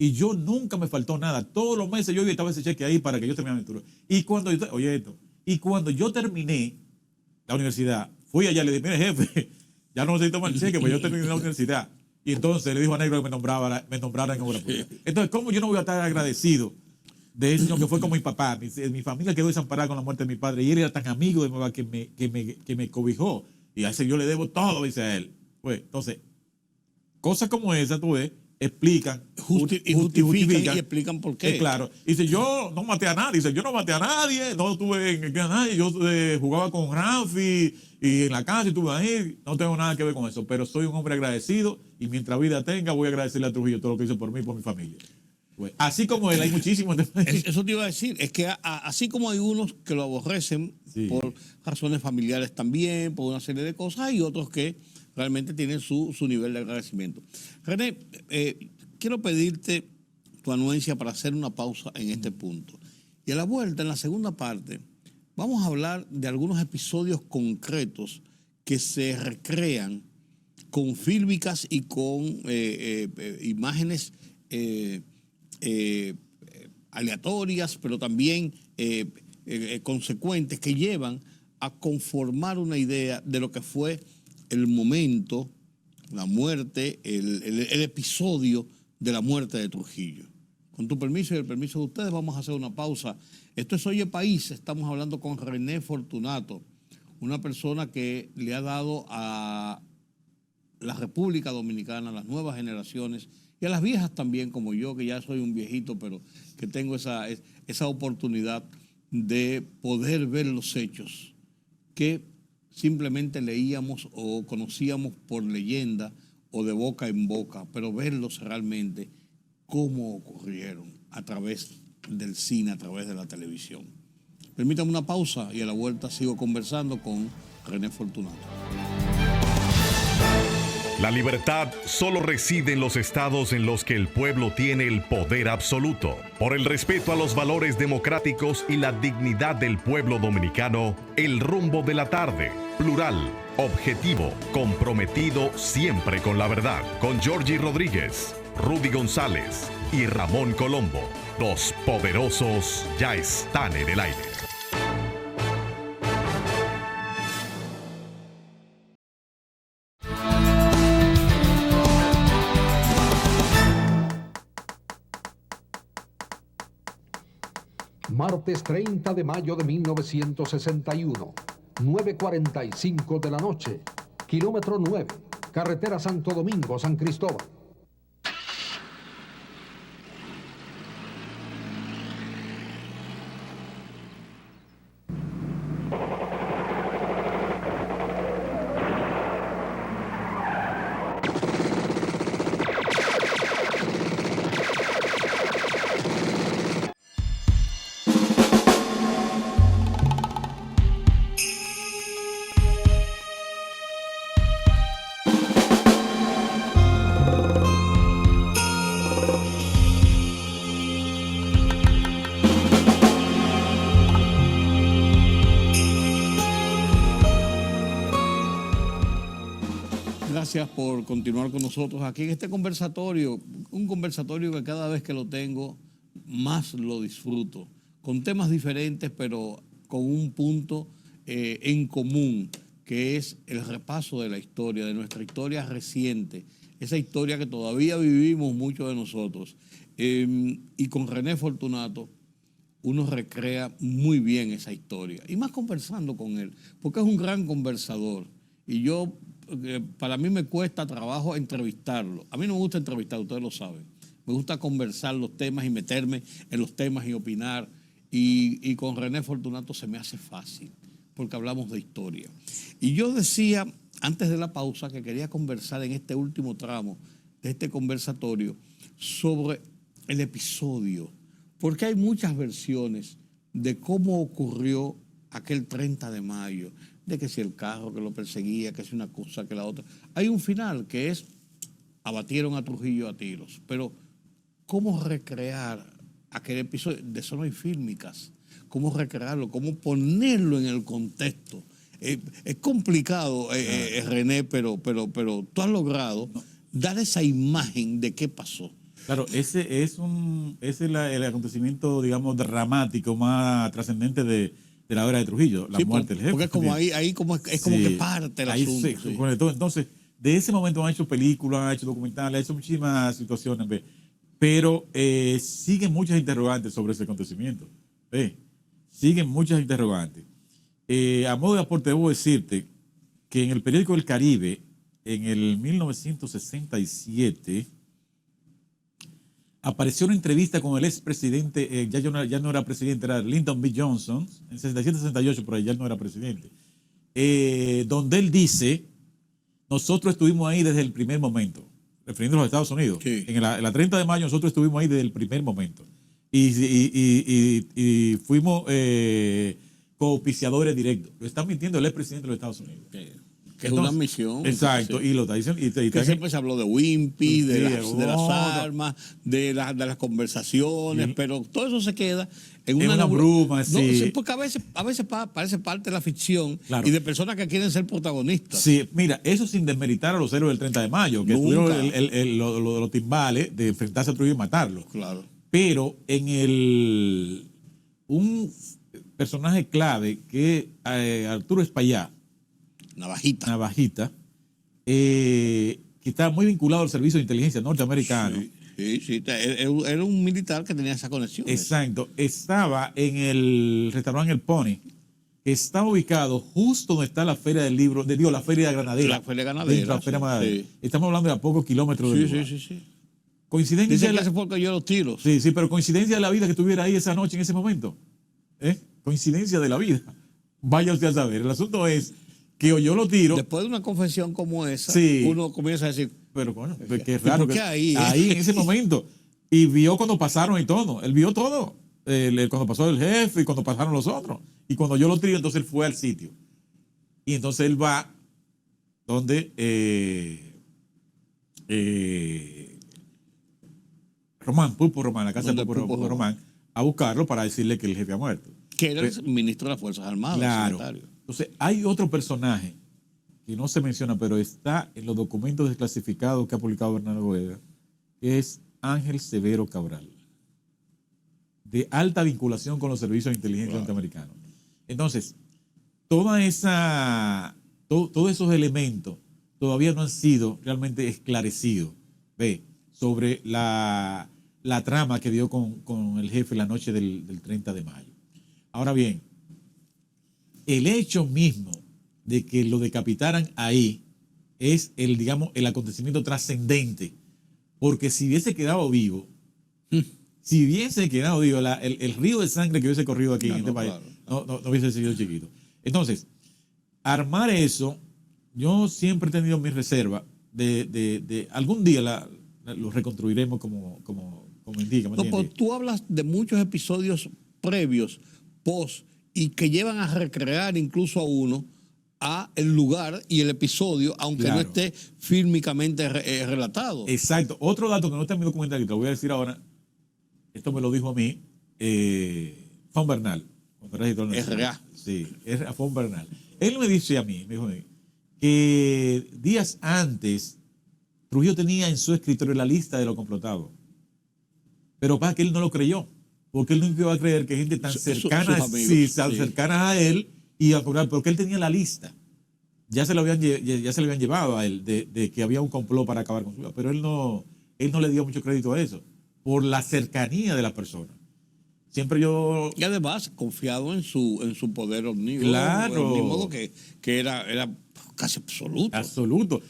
Y yo nunca me faltó nada. Todos los meses yo estaba ese cheque ahí para que yo terminara mi estudio. Y cuando yo terminé la universidad, fui allá y le dije, mire jefe, ya no necesito más cheque, pues yo terminé la universidad. Y entonces le dijo a Negro que me nombrara en obra pública. Entonces, ¿cómo yo no voy a estar agradecido de ese señor que fue como mi papá? Mi familia quedó desamparada con la muerte de mi padre y él era tan amigo de mi papá que me cobijó. Y a ese yo le debo todo, dice a él. Pues, entonces, cosas como esa, tú ves, explican, justifican y explican por qué. Claro. Dice, yo no maté a nadie. Dice, yo no maté a nadie, no estuve a nadie. Yo jugaba con Ramfi y en la casa estuve ahí. No tengo nada que ver con eso, pero soy un hombre agradecido y mientras vida tenga voy a agradecerle a Trujillo todo lo que hizo por mí y por mi familia. Pues, así como él, hay muchísimos. Eso te iba a decir. Es que así como hay unos que lo aborrecen por razones familiares también, por una serie de cosas, hay otros que realmente tienen su nivel de agradecimiento. René, quiero pedirte tu anuencia para hacer una pausa en este punto. Y a la vuelta, en la segunda parte, vamos a hablar de algunos episodios concretos que se recrean con fílmicas y con imágenes aleatorias, pero también consecuentes, que llevan a conformar una idea de lo que fue el momento, la muerte, el episodio de la muerte de Trujillo. Con tu permiso y el permiso de ustedes, vamos a hacer una pausa. Esto es Oye País, estamos hablando con René Fortunato, una persona que le ha dado a la República Dominicana, a las nuevas generaciones y a las viejas también, como yo, que ya soy un viejito, pero que tengo esa oportunidad de poder ver los hechos que simplemente leíamos o conocíamos por leyenda o de boca en boca, pero verlos realmente cómo ocurrieron a través del cine, a través de la televisión. Permítame una pausa y a la vuelta sigo conversando con René Fortunato. La libertad solo reside en los estados en los que el pueblo tiene el poder absoluto. Por el respeto a los valores democráticos y la dignidad del pueblo dominicano, El Rumbo de la Tarde, plural, objetivo, comprometido siempre con la verdad. Con Georgie Rodríguez, Rudy González y Ramón Colombo. Los poderosos ya están en el aire. Martes 30 de mayo de 1961, 9:45 de la noche, kilómetro 9, carretera Santo Domingo-San Cristóbal. Gracias por continuar con nosotros aquí en este conversatorio, un conversatorio que cada vez que lo tengo más lo disfruto, con temas diferentes pero con un punto en común, que es el repaso de la historia, de nuestra historia reciente, esa historia que todavía vivimos muchos de nosotros. Y con René Fortunato uno recrea muy bien esa historia, y más conversando con él, porque es un gran conversador, y yo... para mí me cuesta trabajo entrevistarlo. A mí no me gusta entrevistar, ustedes lo saben. Me gusta conversar los temas y meterme en los temas y opinar. Y con René Fortunato se me hace fácil, porque hablamos de historia. Y yo decía, antes de la pausa, que quería conversar en este último tramo de este conversatorio sobre el episodio, porque hay muchas versiones de cómo ocurrió aquel 30 de mayo, de que si el carro que lo perseguía, que si una cosa, que la otra. Hay un final que es, abatieron a Trujillo a tiros, pero ¿cómo recrear aquel episodio? De eso no hay fílmicas. ¿Cómo recrearlo? ¿Cómo ponerlo en el contexto? Es complicado, René, pero tú has logrado dar esa imagen de qué pasó. Claro, ese es el acontecimiento, digamos, dramático más trascendente de la obra de Trujillo, la muerte del jefe. Porque es como ahí como es como que parte el asunto. Sí. Entonces, de ese momento han hecho películas, han hecho documentales, han hecho muchísimas situaciones, pero siguen muchas interrogantes sobre ese acontecimiento. Siguen muchas interrogantes. A modo de aporte, debo decirte que en el periódico El Caribe, en el 1967, apareció una entrevista con el expresidente, ya no era presidente, era Lyndon B. Johnson, en 67-68, por ahí ya no era presidente, donde él dice, nosotros estuvimos ahí desde el primer momento, refiriéndonos a los Estados Unidos. Sí. En la 30 de mayo nosotros estuvimos ahí desde el primer momento. Y fuimos coauspiciadores directos. Lo está mintiendo el expresidente de los Estados Unidos. Sí. Que es una misión. Exacto, y lo está diciendo. Que siempre se habló de Wimpy, de las armas, de las conversaciones, pero todo eso se queda en una bruma. Sí, porque a veces parece parte de la ficción, claro, y de personas que quieren ser protagonistas. Sí, mira, eso sin desmeritar a los héroes del 30 de mayo, que tuvieron los timbales de enfrentarse a Trujillo y matarlo. Claro. Pero un personaje clave que Arturo Espaillá, Navajita, que estaba muy vinculado al servicio de inteligencia norteamericano. Sí, era un militar que tenía esa conexión. Exacto. Estaba en el restaurante El Pony, que está ubicado justo donde está la Feria del Libro, la Feria Ganadera. La Feria Ganadera. Dentro de la Feria Ganadera. Sí. Estamos hablando de a pocos kilómetros del lugar. Sí. Coincidencia Dice de que la- ese fue el que yo los tiros. Sí, pero coincidencia de la vida que estuviera ahí esa noche, en ese momento. Coincidencia de la vida. Vaya usted a saber. El asunto es que oyó los tiros, Después de una confesión como esa, Sí. uno comienza a decir, pero bueno, qué raro. ¿por qué ahí? Ahí, en ese momento. Y vio cuando pasaron y todo. Él vio todo. Cuando pasó el jefe y cuando pasaron los otros. Y cuando oyó los tiros, entonces él fue al sitio. Y entonces él va donde Pulpo Román, la casa de Donde Pulpo Pulpo Román, a buscarlo para decirle que el jefe ha muerto. que era el ministro de las Fuerzas Armadas, Claro. secretario. Entonces, hay otro personaje que no se menciona, pero está en los documentos desclasificados que ha publicado Bernardo Vega, que es Ángel Severo Cabral, de alta vinculación con los servicios de inteligencia norteamericanos. Entonces, todos esos elementos todavía no han sido realmente esclarecidos sobre la trama que dio con el jefe la noche del 30 de mayo. Ahora bien, el hecho mismo de que lo decapitaran ahí es el acontecimiento trascendente, porque si hubiese quedado vivo, el río de sangre que hubiese corrido aquí en este país no hubiese sido chiquito. Entonces, armar eso, yo siempre he tenido mi reserva de algún día lo reconstruiremos como indica. ¿me No, entiendes? pues tú hablas de muchos episodios previos, post, y que llevan a recrear incluso a uno a el lugar y el episodio, aunque no Claro. esté fílmicamente relatado. Exacto. Otro dato que no está en mi documental, que te lo voy a decir ahora, esto me lo dijo a mí, Fon Bernal, cuando era editor nacional. R.A.. Sí, R.A. Fon Bernal. Él me dice a mí, me dijo a mí, que días antes Trujillo tenía en su escritorio la lista de los complotados. Pero pasa que él no lo creyó, porque él nunca iba a creer que gente tan cercana, sus amigos, tan cercana a él iba a cobrar, porque él tenía la lista. Ya se lo habían llevado a él de que había un complot para acabar con su vida, pero él no le dio mucho crédito a eso, por la cercanía de la persona. Siempre yo... Y además, confiado en su poder omnívoro. Claro. Omnímodo que era casi absoluto. Absoluto.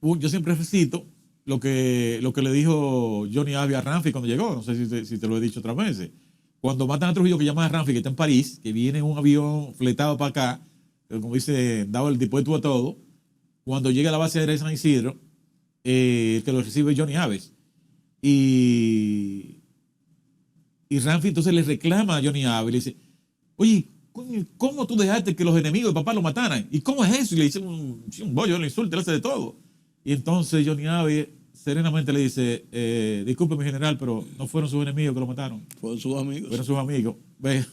Yo siempre recito lo que le dijo Johnny Abe a Ramfi cuando llegó. No sé si te lo he dicho otras veces. Cuando matan a Trujillo, que llaman a Ramfi, que está en París, que viene en un avión fletado para acá, como dice, dado el dispuesto a todo, cuando llega a la base aérea de San Isidro, que lo recibe Johnny Aves. Y Ramfi entonces le reclama a Johnny Abe, le dice, oye, coño, ¿cómo tú dejaste que los enemigos de papá lo mataran? ¿Y cómo es eso? Y le dice un bollo, le insulta, le hace de todo. Y entonces Johnny Abe serenamente le dice, disculpe mi general, pero no fueron sus enemigos que lo mataron. Fueron sus amigos. Fueron sus amigos. Ve,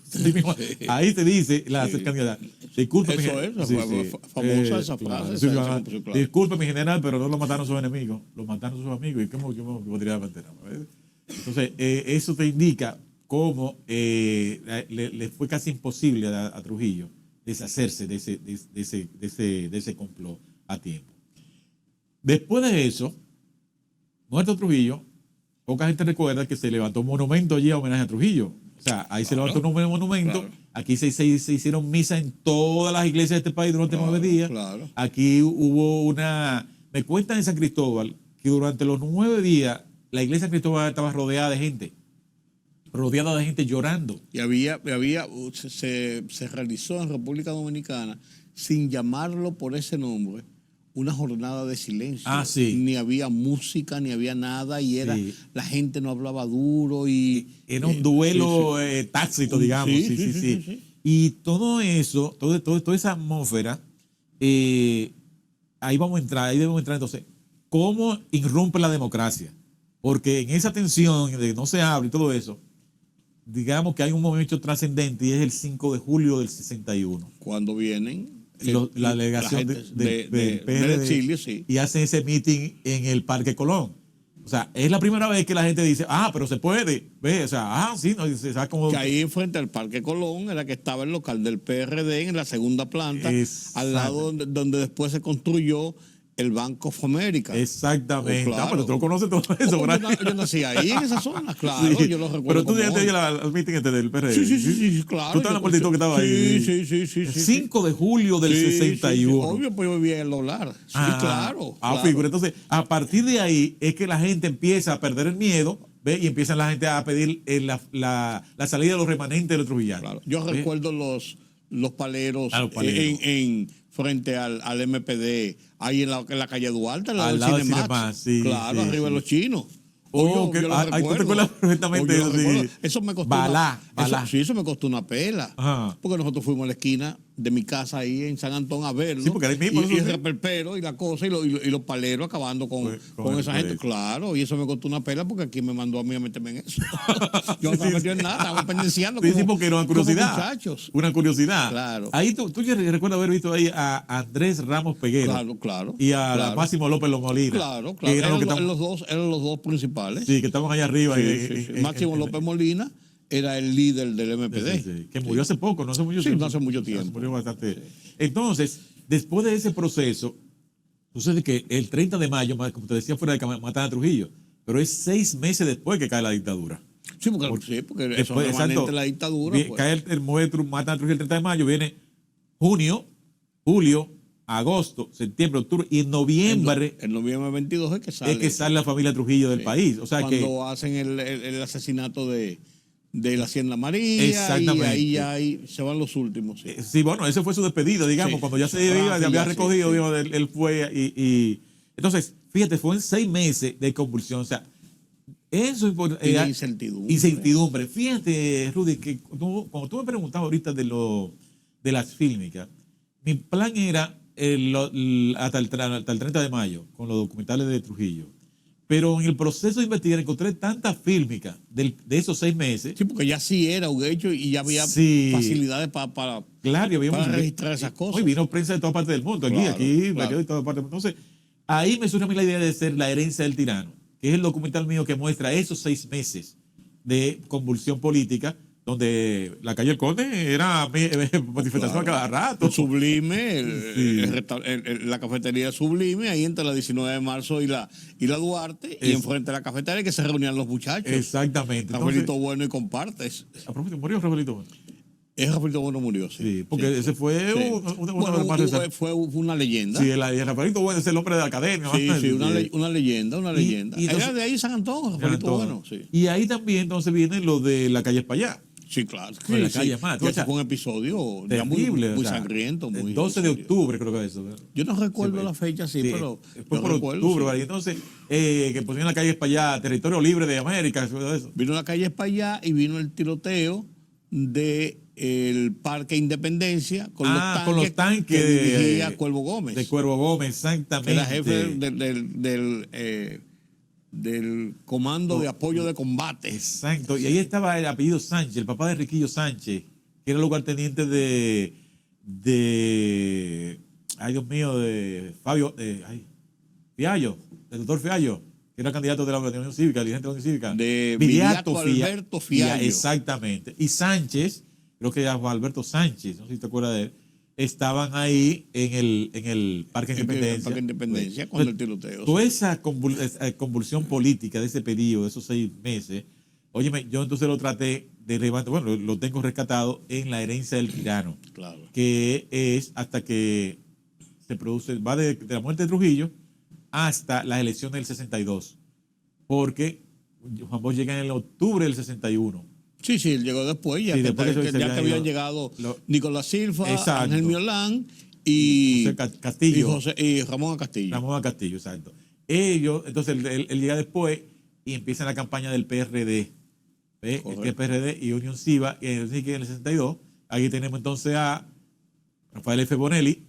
ahí te dice la cercanía. Disculpe mi general. Famosa esa frase. Claro. Disculpe mi general, pero no lo mataron sus enemigos. Lo mataron sus amigos. ¿Y cómo podría mantener? Entonces, eso te indica cómo le fue casi imposible a Trujillo deshacerse de ese complot a tiempo. Después de eso, muerto Trujillo, poca gente recuerda que se levantó un monumento allí a homenaje a Trujillo. O sea, ahí se levantó un monumento. Claro. Aquí se hicieron misas en todas las iglesias de este país durante 9 días. Claro. Aquí hubo me cuentan en San Cristóbal que durante los 9 días la iglesia de San Cristóbal estaba rodeada de gente llorando. Y se realizó en República Dominicana, sin llamarlo por ese nombre, una jornada de silencio. Sí. Ni había música, ni había nada, y la gente no hablaba duro. Era un duelo tácito, digamos. Sí. Y todo eso, toda esa atmósfera, ahí debemos entrar entonces, ¿cómo irrumpe la democracia? Porque en esa tensión de no se habla y todo eso, digamos que hay un momento trascendente y es el 5 de julio del 61. Cuando vienen la delegación de Chile, sí. Y hacen ese meeting en el Parque Colón. O sea, es la primera vez que la gente dice, pero se puede. ¿Ves? O sea, sí, no, se sabe como... Que ahí frente al Parque Colón era que estaba el local del PRD en la segunda planta, al lado donde después se construyó el Bank of America. Exactamente. Oh, claro. Pero tú lo conoces todo eso, ¿verdad? Yo nací ahí, en esa zona, claro, Sí. yo lo recuerdo. Pero tú como llegaste hoy. al meeting del PRD. Sí, claro. Tú estabas en la multitud que estaba ahí. Sí. 5 de julio del Sí, 61. sí. Obvio, pues yo vivía en el dólar. Sí, claro. Figura. Entonces, a partir de ahí es que la gente empieza a perder el miedo, ¿ve? Y empieza la gente a pedir la salida de los remanentes de los trujillanos. Claro. Yo ¿ve? recuerdo los paleros, Los paleros. en frente al MPD, ahí en la calle Duarte, Al lado del Cinemax, sí, claro, sí, arriba de sí. los chinos. Oh, Yo lo ahí tú te recuerdo. acuerdas perfectamente Yo lo de eso, recuerdo. sí. Eso me costó Balá. eso me costó una pela. Ajá. Porque nosotros fuimos a la esquina de mi casa ahí en San Antón a verlo. Sí, porque ahí mismo, y eso el sí. reperpero y la cosa y los paleros acabando con esa gente. eso. Claro, y eso me costó una pela porque aquí me mandó a mí a meterme en eso. Yo no estaba metido en nada, estaba pendenciando Sí, como, porque era una como curiosidad. muchachos. Una curiosidad. Claro. Ahí tú ya recuerdas haber visto ahí a Andrés Ramos Peguero. Claro. Y a claro. Máximo López Lomolina. Claro. Que eran Eran los que los dos principales. sí, que estaban allá arriba. Sí. Máximo López Molina era el líder del MPD. Sí, que murió hace poco, no hace mucho Sí, tiempo. no hace mucho tiempo. Murió bastante. Entonces, después de ese proceso, sucede que el 30 de mayo, como te decía, fuera de que matan a Trujillo, pero es 6 meses después que cae la dictadura. Sí, porque eso Después, es remanente exacto, de la dictadura. Pues. Cae matan a Trujillo el 30 de mayo, viene junio, julio, agosto, septiembre, octubre y en noviembre En noviembre 22 es que sale. es que sale la familia Trujillo del país. O sea cuando hacen el asesinato de la Hacienda María. Exactamente. Y ahí se van los últimos. Sí. sí, bueno, ese fue su despedida, digamos, Sí. cuando ya se iba, ya había recogido, sí. digamos, él fue y entonces, fíjate, fue en 6 meses de convulsión, o sea, eso Y de incertidumbre. incertidumbre. Fíjate, Rudy, que cuando tú me preguntabas ahorita de las fílmicas, mi plan era hasta el 30 de mayo, con los documentales de Trujillo. Pero en el proceso de investigar encontré tantas fílmicas de esos 6 meses. Sí, porque ya sí era un hecho y ya había Sí. facilidades para Claro, y habíamos registrar esas cosas. Y vino prensa de todas partes del mundo, aquí, Claro. de todas partes. Entonces, ahí me surge a mí la idea de hacer La herencia del tirano, que es el documental mío que muestra esos 6 meses de convulsión política, donde la calle El Conde era manifestación a cada rato. El Sublime, Sí. la cafetería Sublime, ahí entre la 19 de marzo y la Duarte, y enfrente de la cafetería que se reunían los muchachos. Exactamente. Rafaelito Bueno y compartes. A propósito, murió Rafaelito Bueno. Rafaelito Bueno murió, sí. Sí, porque ese fue Sí. una Bueno, más reciente. fue una leyenda. Sí, Rafaelito Bueno es el hombre de la academia. Sí, una leyenda. Y Era entonces- de ahí San Antón, Rafaelito Bueno. Sí. Y ahí también entonces viene lo de la calle Espaillá. Sí, claro. En la calle más. Ya O sea, fue un episodio ya Terrible. muy o sea, sangriento. el Muy 12 de serio. octubre creo que es eso. Yo no recuerdo Sí, la fecha, sí, pero fue yo por recuerdo, octubre, sí. ¿vale? Y entonces, que pusieron la calle Espaillá, territorio libre de América, todo eso. Vino la calle para allá y vino el tiroteo del Parque Independencia con los tanques que dirigía Cuervo Gómez, De Cuervo Gómez, que exactamente. era jefe del Comando de Apoyo de Combate. Exacto. Y ahí estaba el apellido Sánchez, el papá de Riquillo Sánchez, que era lugarteniente ay Dios mío, de Fabio, Fiallo, del doctor Fiallo, que era candidato de la Unión Cívica, dirigente de la Unión Cívica. De Viriato Alberto Fiallo. Exactamente. Y Sánchez, creo que era Juan Alberto Sánchez, no sé si te acuerdas de él, estaban ahí en el Parque Independencia. Parque Independencia con el tiroteo. Toda esa convulsión política de ese periodo, de esos 6 meses, óyeme, yo entonces lo traté de levantar, bueno, lo tengo rescatado en La herencia del tirano, Claro. que es hasta que se produce, va de la muerte de Trujillo hasta las elecciones del 62, porque Juan Bosch llega en el octubre del 61. Sí, él llegó después, ya Sí, que, después que se ya había que habían ido llegado lo- Nicolás Silva, Exacto. Ángel Miolán y José Castillo. y Ramón Castillo. Ramón Castillo, exacto. Ellos, entonces él llega después y empieza la campaña del PRD. ¿Ve? Correcto. Que es PRD y Unión Civa, que en el 62. Aquí tenemos entonces a Rafael F. Bonelli,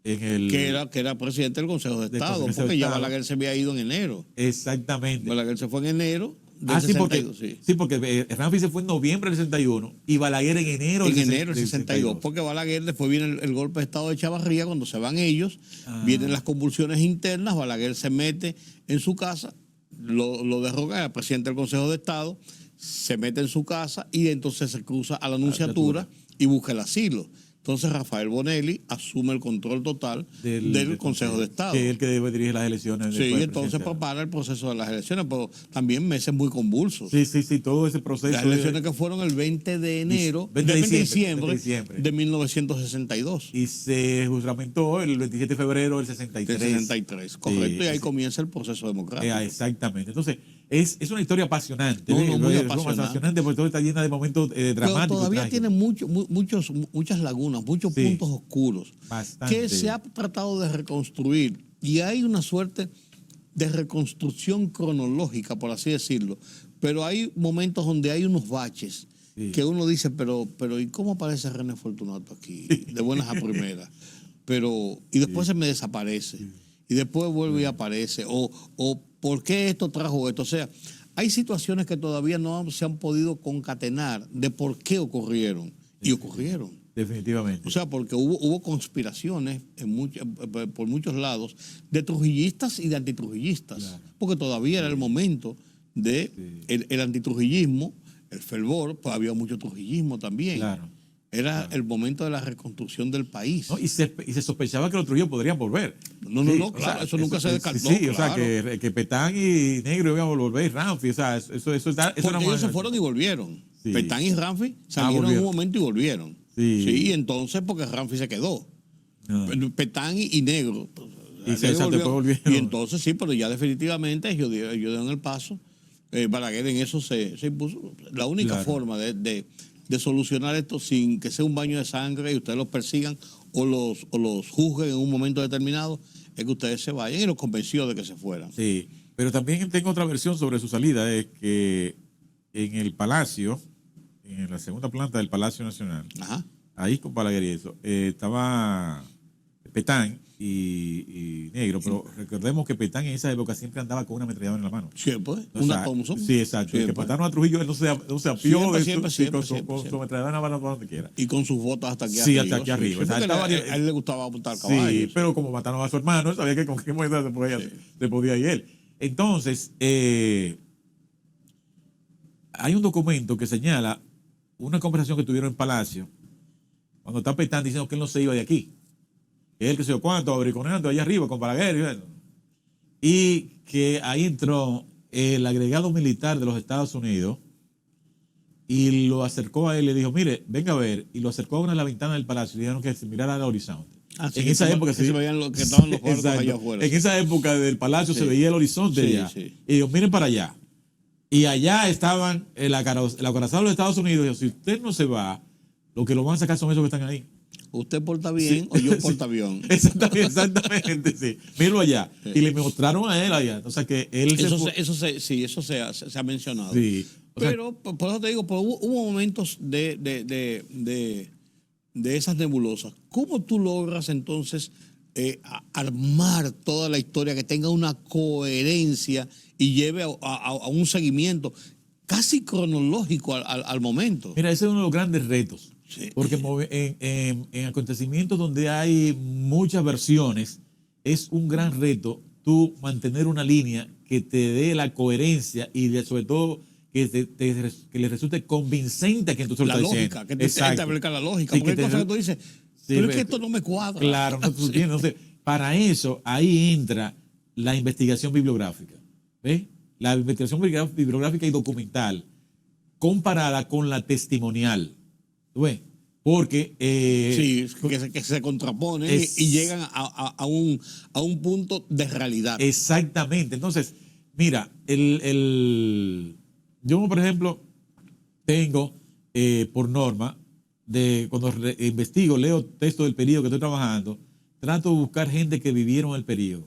que era presidente del Consejo de Del Estado, Consejo de porque ya Estado. Balaguer se había ido en enero. Exactamente. Balaguer se fue en enero del Sí, porque, 62, sí. sí, porque Ramfi se fue en noviembre del 61 y Balaguer en enero En del enero del 62, porque Balaguer después viene el golpe de Estado de Chavarría, cuando se van ellos, vienen las convulsiones internas, Balaguer se mete en su casa, lo derroca el presidente del Consejo de Estado, se mete en su casa y entonces se cruza a la Nunciatura y busca el asilo. Entonces Rafael Bonelli asume el control total del Consejo de Estado. Que es el que debe dirigir las elecciones. Sí, entonces prepara el proceso de las elecciones, pero también meses muy convulsos. Sí, todo ese proceso. Las elecciones que fueron el 20 de enero, 20 de diciembre de 1962. Y se juramentó el 27 de febrero del 63. Del 63, correcto, Sí, y ahí comienza el proceso democrático. Exactamente. Entonces, es una historia apasionante. Muy Es apasionante porque todo está llena de momentos dramáticos. Pero todavía trágicos. tiene muchas lagunas, muchos puntos oscuros Bastante. que se ha tratado de reconstruir. Y hay una suerte de reconstrucción cronológica, por así decirlo. Pero hay momentos donde hay unos baches que uno dice, pero ¿y cómo aparece René Fortunato aquí? De buenas a primeras. Y después se me desaparece. Y después vuelve y aparece. O ¿por qué esto trajo esto? O sea, hay situaciones que todavía no se han podido concatenar de por qué ocurrieron. Y ocurrieron. Definitivamente. O sea, porque hubo conspiraciones por muchos lados de trujillistas y de antitrujillistas. Claro. Porque todavía era el momento de el antitrujillismo, el fervor, pues había mucho trujillismo también. Claro. Era el momento de la reconstrucción del país. ¿No? Y se sospechaba que los Trujillo podrían volver. No, claro, eso nunca se descartó. Sí, claro. O sea, que Petán y Negro iban a volver, y Ramfi, o sea, eso porque ellos se fueron y volvieron. Sí. Petán y Ramfi salieron en un momento y volvieron. Sí. Y entonces porque Ramfi se quedó. Petán y Negro. Y se volvieron. Y entonces sí, pero ya definitivamente ellos dieron el paso. Balaguer en eso se impuso. La única forma de solucionar esto sin que sea un baño de sangre y ustedes los persigan o los juzguen en un momento determinado, es que ustedes se vayan, y los convenció de que se fueran. Sí, pero también tengo otra versión sobre su salida, es que en el Palacio, en la segunda planta del Palacio Nacional, ahí con Balaguer y eso, estaba Petán y Negro, pero recordemos que Petán en esa época siempre andaba con una ametralladora en la mano. Siempre, una Thompson. Sí, exacto. Y que mataron a Trujillo, él no se apió siempre, con su ametralladora en la mano para donde quiera. Y con sus botas hasta aquí arriba. Sí, hasta aquí arriba. A él le gustaba montar caballos. Sí, pero como mataron a su hermano, sabía que con qué moneda se podía ir él. Entonces, hay un documento que señala una conversación que tuvieron en Palacio, cuando está Petán diciendo que él no se iba de aquí. Él que se dio cuánto, abriconeando allá arriba con Balaguer. Y que ahí entró el agregado militar de los Estados Unidos y lo acercó a él y le dijo, mire, venga a ver. Y lo acercó a una de las ventanas del palacio y le dijeron que se mirara al horizonte. En esa época se veían los que estaban los cuartos allá afuera. En esa época del palacio se veía el horizonte allá. Y dijo, miren para allá. Y allá estaban el acorazado de los Estados Unidos. Y dijo, si usted no se va, lo que lo van a sacar son esos que están ahí. Usted porta bien o yo porta avión. Exactamente, sí. Míralo allá. Y le mostraron a él allá. O sea que él eso se ha mencionado. Sí. Pero, por eso te digo, hubo momentos de esas nebulosas. ¿Cómo tú logras entonces armar toda la historia que tenga una coherencia y lleve a un seguimiento casi cronológico al momento? Mira, ese es uno de los grandes retos. Sí. Porque en acontecimientos donde hay muchas versiones, es un gran reto tú mantener una línea que te dé la coherencia y sobre todo que le resulte convincente a quien tú se lo estás diciendo. La lógica, que te establezca la lógica. Porque hay cosas que tú dices, pero es que esto no me cuadra. Claro, entonces, para eso, ahí entra la investigación bibliográfica. ¿Ves? La investigación bibliográfica y documental comparada con la testimonial. ¿Ves? Porque que se contraponen y llegan a un punto de realidad. Exactamente. Entonces, mira, yo, por ejemplo, tengo por norma, cuando investigo, leo texto del periodo que estoy trabajando, trato de buscar gente que vivieron el periodo.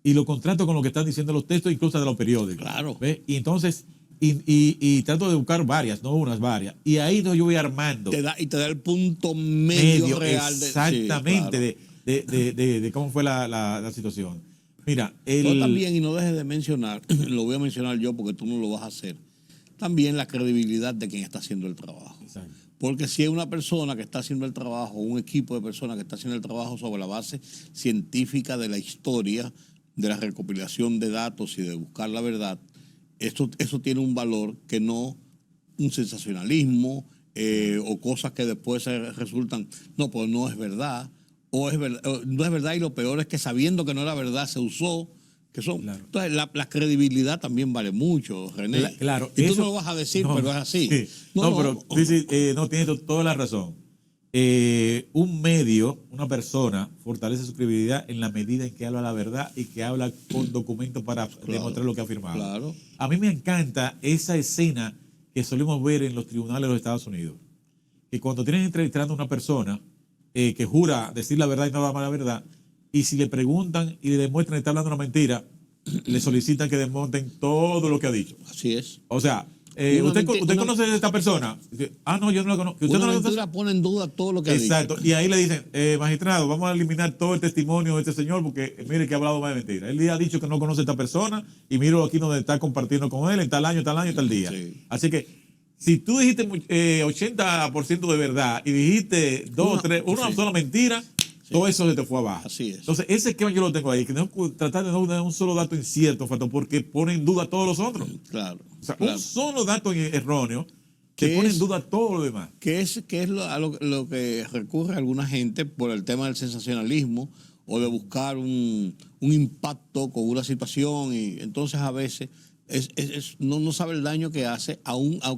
Y lo contrasto con lo que están diciendo los textos, incluso de los periódicos. Claro. ¿Ves? Y entonces... Y trato de buscar varias, no unas, varias. Y ahí yo voy armando. Te da el punto medio real. Exactamente, de cómo fue la situación. Mira, pero también, y no dejes de mencionar, lo voy a mencionar yo porque tú no lo vas a hacer, también la credibilidad de quien está haciendo el trabajo. Exacto. Porque si hay una persona que está haciendo el trabajo, un equipo de personas que está haciendo el trabajo sobre la base científica de la historia, de la recopilación de datos y de buscar la verdad, eso tiene un valor que no un sensacionalismo, o cosas que después resultan, no, pues no es verdad, o no es verdad, y lo peor es que sabiendo que no era verdad se usó, que son. Claro. Entonces la credibilidad también vale mucho, René. Claro. Y tú eso- no lo vas a decir, no, pero es así. sí. Pero no, tienes toda la razón. Un medio, una persona, fortalece su credibilidad en la medida en que habla la verdad y que habla con documentos para demostrar lo que ha afirmado. Claro. A mí me encanta esa escena que solemos ver en los tribunales de los Estados Unidos. Que cuando tienen entrevistando a una persona que jura decir la verdad y no va a la verdad, y si le preguntan y le demuestran que está hablando una mentira, le solicitan que desmonten todo lo que ha dicho. Así es. O sea, Una ¿usted conoce a esta persona? Dice, no, yo no la conozco. ¿Usted Una no la conoce? mentira pone en duda todo lo que ha dicho. Exacto. Y ahí le dicen, magistrado, vamos a eliminar todo el testimonio de este señor porque mire que ha hablado más de mentira. Él ha dicho que no conoce a esta persona y miro aquí donde está compartiendo con él en tal año, tal día. Sí. Así que, si tú dijiste 80% de verdad y dijiste una sola mentira, todo eso se te fue abajo. Así es. Entonces, ese esquema yo lo tengo ahí, que no tratar de no dar un solo dato incierto, Fato, porque pone en duda todos los otros. Claro. O sea, claro. un solo dato erróneo ¿Qué que pone es? en duda todo lo demás. Que es lo que recurre alguna gente por el tema del sensacionalismo o de buscar un impacto con una situación, y entonces a veces no sabe el daño que hace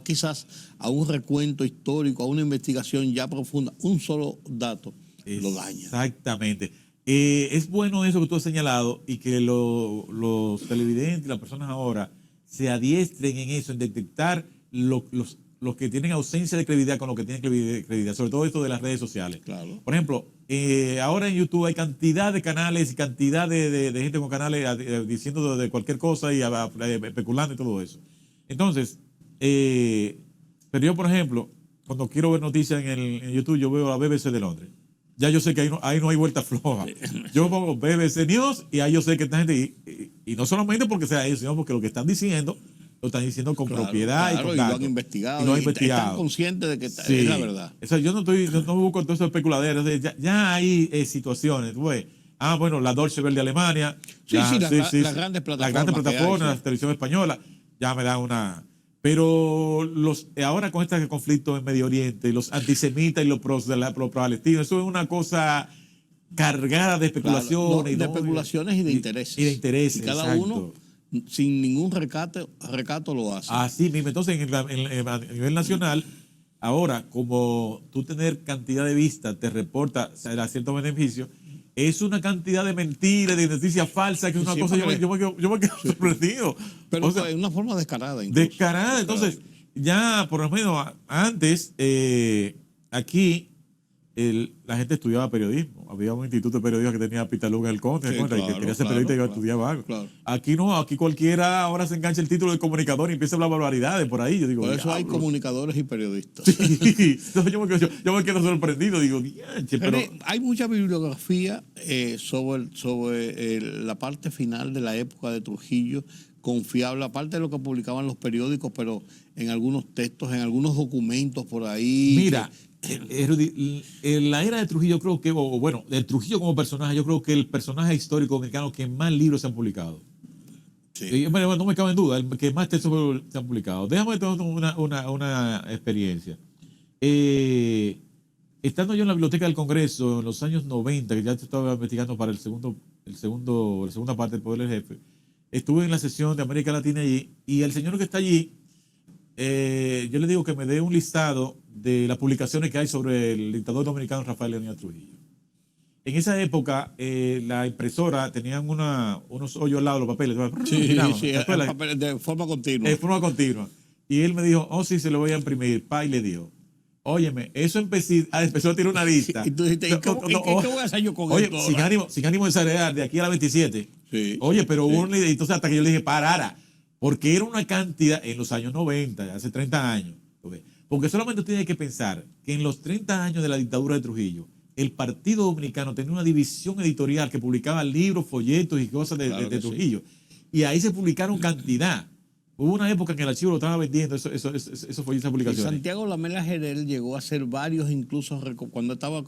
quizás a un recuento histórico, a una investigación ya profunda. Un solo dato lo daña. Exactamente. Es bueno eso que tú has señalado y que los televidentes y las personas ahora se adiestren en eso, en detectar los que tienen ausencia de credibilidad con los que tienen credibilidad, sobre todo esto de las redes sociales. Claro. Por ejemplo, ahora en YouTube hay cantidad de canales y cantidad de gente con canales diciendo de cualquier cosa y especulando y todo eso. Entonces, pero yo, por ejemplo, cuando quiero ver noticias en YouTube, yo veo la BBC de Londres. Ya yo sé que ahí no hay vuelta floja. Yo pongo BBC News y ahí yo sé que esta gente, y no solamente porque sea ellos, sino porque lo que están diciendo, lo están diciendo con propiedad y con lo datos. han investigado. Y lo han Y investigado. están conscientes de que Sí. es la verdad. O sea, yo no busco todo eso especuladero. O sea, ya hay situaciones. Pues, bueno, la Deutsche Welle de Alemania. Las grandes plataformas. Las grandes plataformas, la televisión española, ya me dan una. Pero ahora con este conflicto en Medio Oriente, los antisemitas y los pro-palestinos, eso es una cosa cargada de especulaciones. De especulaciones y de intereses. Y de intereses. Y cada exacto. uno, sin ningún recato lo hace. Así mismo. Entonces, a nivel nacional, ahora, como tú tener cantidad de vistas te reporta cierto beneficio, es una cantidad de mentiras, de noticias falsas, que es una Sí, cosa, yo me quedo sorprendido. Pero O sea, de una forma descarada. Incluso. descarada. Entonces, ya por lo menos antes, aquí la gente estudiaba periodismo. Había un instituto de periodismo que tenía Pitaluga en el Conde, Sí, que claro, quería ser claro, periodista y claro, estudiaba algo. claro. Aquí no, aquí cualquiera ahora se engancha el título de comunicador y empieza a hablar barbaridades por ahí. Yo digo, Por eso hay diablo. comunicadores y periodistas. Entonces yo me quedo sorprendido, digo, dianche, pero René, hay mucha bibliografía sobre la parte final de la época de Trujillo, confiable, aparte de lo que publicaban los periódicos, pero en algunos textos, en algunos documentos por ahí. mira, Rudy, en la era de Trujillo creo que, bueno, de Trujillo como personaje, yo creo que el personaje histórico dominicano que más libros se han publicado. Sí. Bueno, no me cabe en duda, el que más textos se han publicado. Déjame tener una experiencia. Estando yo en la Biblioteca del Congreso en los años 90, que ya estaba investigando para la segunda parte del Poder del Jefe, estuve en la sesión de América Latina allí, y el señor que está allí, yo le digo que me dé un listado de las publicaciones que hay sobre el dictador dominicano Rafael Leónidas Trujillo. En esa época, la impresora tenían unos hoyos al lado de los papeles. De forma continua. De forma continua. Y él me dijo, sí, se lo voy a imprimir. Pa, y le dio. Óyeme, eso empezó a tirar una lista. Y tú dijiste, ¿qué voy a hacer yo con esto? Sin ánimo de exagerar, de aquí a la 27. Sí, Oye, pero sí. hubo un liderito, entonces hasta que yo le dije, parara. Porque era una cantidad, en los años 90, hace 30 años. Porque solamente tienes que pensar que en los 30 años de la dictadura de Trujillo, el Partido Dominicano tenía una división editorial que publicaba libros, folletos y cosas de Trujillo. Sí. Y ahí se publicaron cantidad. Hubo una época en que el archivo lo estaba vendiendo, eso fue esa publicación. Santiago Lamela Gerel llegó a hacer varios, incluso cuando estaba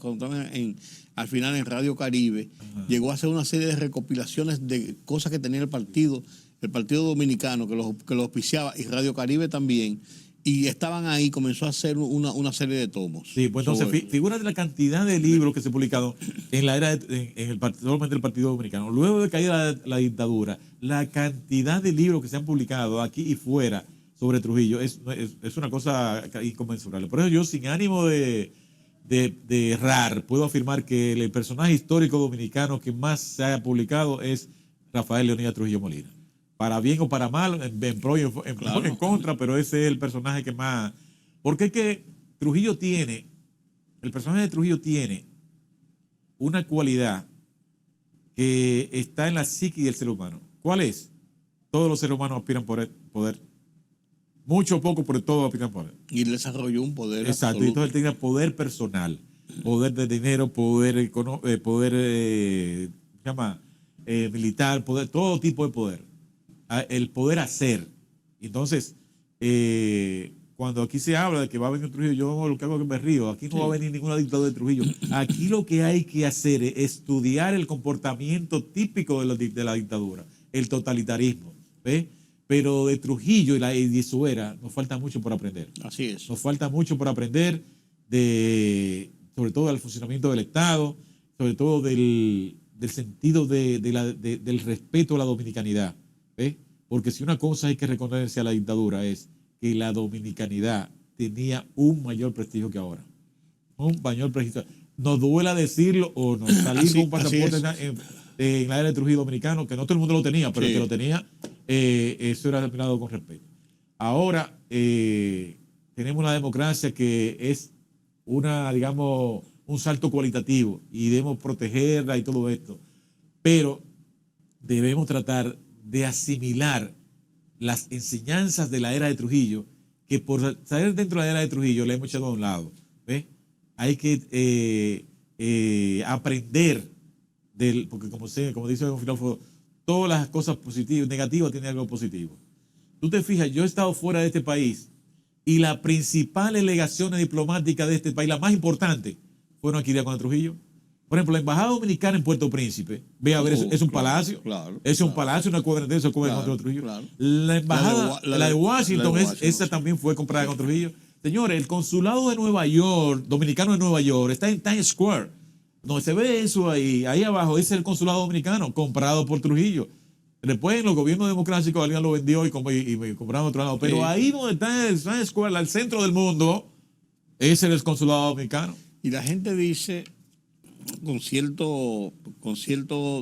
al final en Radio Caribe, llegó a hacer una serie de recopilaciones de cosas que tenía el Partido Dominicano, que lo auspiciaba, y Radio Caribe también. y estaban ahí, comenzó a hacer una serie de tomos. Sí, pues entonces figúrate la cantidad de libros que se publicaron en la era solamente el Partido Dominicano. Luego de caer la dictadura, la cantidad de libros que se han publicado aquí y fuera sobre Trujillo es una cosa inconmensurable. Por eso yo, sin ánimo de errar, puedo afirmar que el personaje histórico dominicano que más se haya publicado es Rafael Leonidas Trujillo Molina. Para bien o para mal, en pro y en contra, pero ese es el personaje que más... Porque es que el personaje de Trujillo tiene una cualidad que está en la psique del ser humano. ¿Cuál es? Todos los seres humanos aspiran por poder. Mucho o poco, pero todos aspiran por poder. Y él desarrolló un poder Exacto, absoluto. y entonces él tenía poder personal, poder de dinero, poder militar, poder, todo tipo de poder. El poder hacer. Entonces, cuando aquí se habla de que va a venir Trujillo, yo lo que hago es que me río. Aquí no va a venir ninguna dictadura de Trujillo. Aquí lo que hay que hacer es estudiar el comportamiento típico de la dictadura, el totalitarismo. ¿Ves? Pero de Trujillo y de su era nos falta mucho por aprender. Así es. Nos falta mucho por aprender sobre todo del funcionamiento del Estado, sobre todo del sentido del respeto a la dominicanidad. ¿Ves? Porque si una cosa hay que reconocerse a la dictadura es que la dominicanidad tenía un mayor prestigio que ahora. Un mayor prestigio. Nos duela decirlo o nos salir con un pasaporte en la era de Trujillo dominicano, que no todo el mundo lo tenía, pero el que lo tenía, eso era mirado con respeto. Ahora tenemos una democracia que es un salto cualitativo y debemos protegerla y todo esto. Pero debemos tratar de asimilar las enseñanzas de la era de Trujillo, que por saber dentro de la era de Trujillo le hemos echado a un lado. ¿Ves? Hay que aprender porque como dice un filósofo, todas las cosas positivas, negativas tienen algo positivo. Tú te fijas, yo he estado fuera de este país y las principales legaciones diplomáticas de este país, las más importantes, fueron aquí de Trujillo. Por ejemplo, la Embajada Dominicana en Puerto Príncipe, ve a ver, es un palacio. Es un palacio, una cuadra eso contra Trujillo. La embajada, la de Washington, esa también fue comprada con Trujillo. Señores, el consulado de Nueva York, dominicano de Nueva York, está en Times Square. Donde se ve eso ahí abajo, ese es el consulado dominicano, comprado por Trujillo. Después en los gobiernos democráticos alguien lo vendió y compraron otro lado. Pero ahí donde está el Times Square, al centro del mundo, ese es el consulado dominicano. Y la gente dice con cierto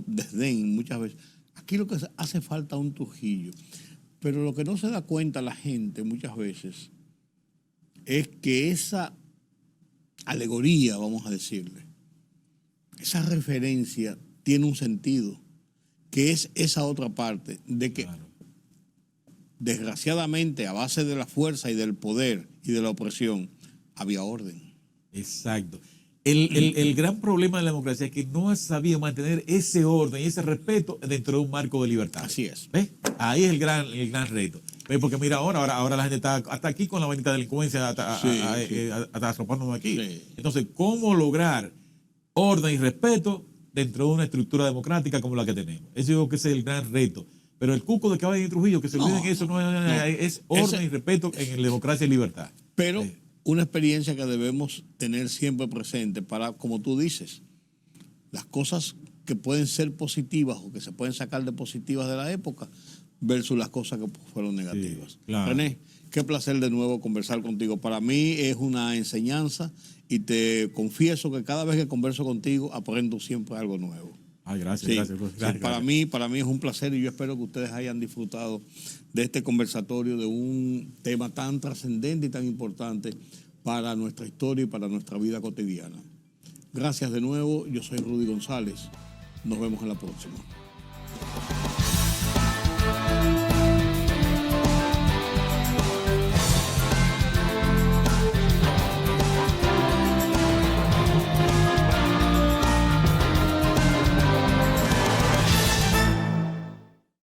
desdén muchas veces, aquí lo que hace falta es un Trujillo. Pero lo que no se da cuenta la gente muchas veces es que esa alegoría, vamos a decirle, esa referencia tiene un sentido, que es esa otra parte, de que desgraciadamente a base de la fuerza y del poder y de la opresión había orden. Exacto. El gran problema de la democracia es que no ha sabido mantener ese orden y ese respeto dentro de un marco de libertad. Así es. ¿Ves? Ahí es el gran reto. ¿Ves? Porque mira, ahora la gente está hasta aquí con la bendita delincuencia, hasta arropándonos aquí. Sí. Entonces, ¿cómo lograr orden y respeto dentro de una estructura democrática como la que tenemos? Ese digo que es el gran reto. Pero el cuco de que vaya en Trujillo, que se olviden eso, es orden y respeto en democracia y libertad. Pero una experiencia que debemos tener siempre presente para, como tú dices, las cosas que pueden ser positivas o que se pueden sacar de positivas de la época versus las cosas que fueron negativas. Sí, claro. René, qué placer de nuevo conversar contigo. Para mí es una enseñanza y te confieso que cada vez que converso contigo aprendo siempre algo nuevo. Gracias, sí, gracias. Para mí es un placer y yo espero que ustedes hayan disfrutado de este conversatorio, de un tema tan trascendente y tan importante para nuestra historia y para nuestra vida cotidiana. Gracias de nuevo, yo soy Rudy González. Nos vemos en la próxima.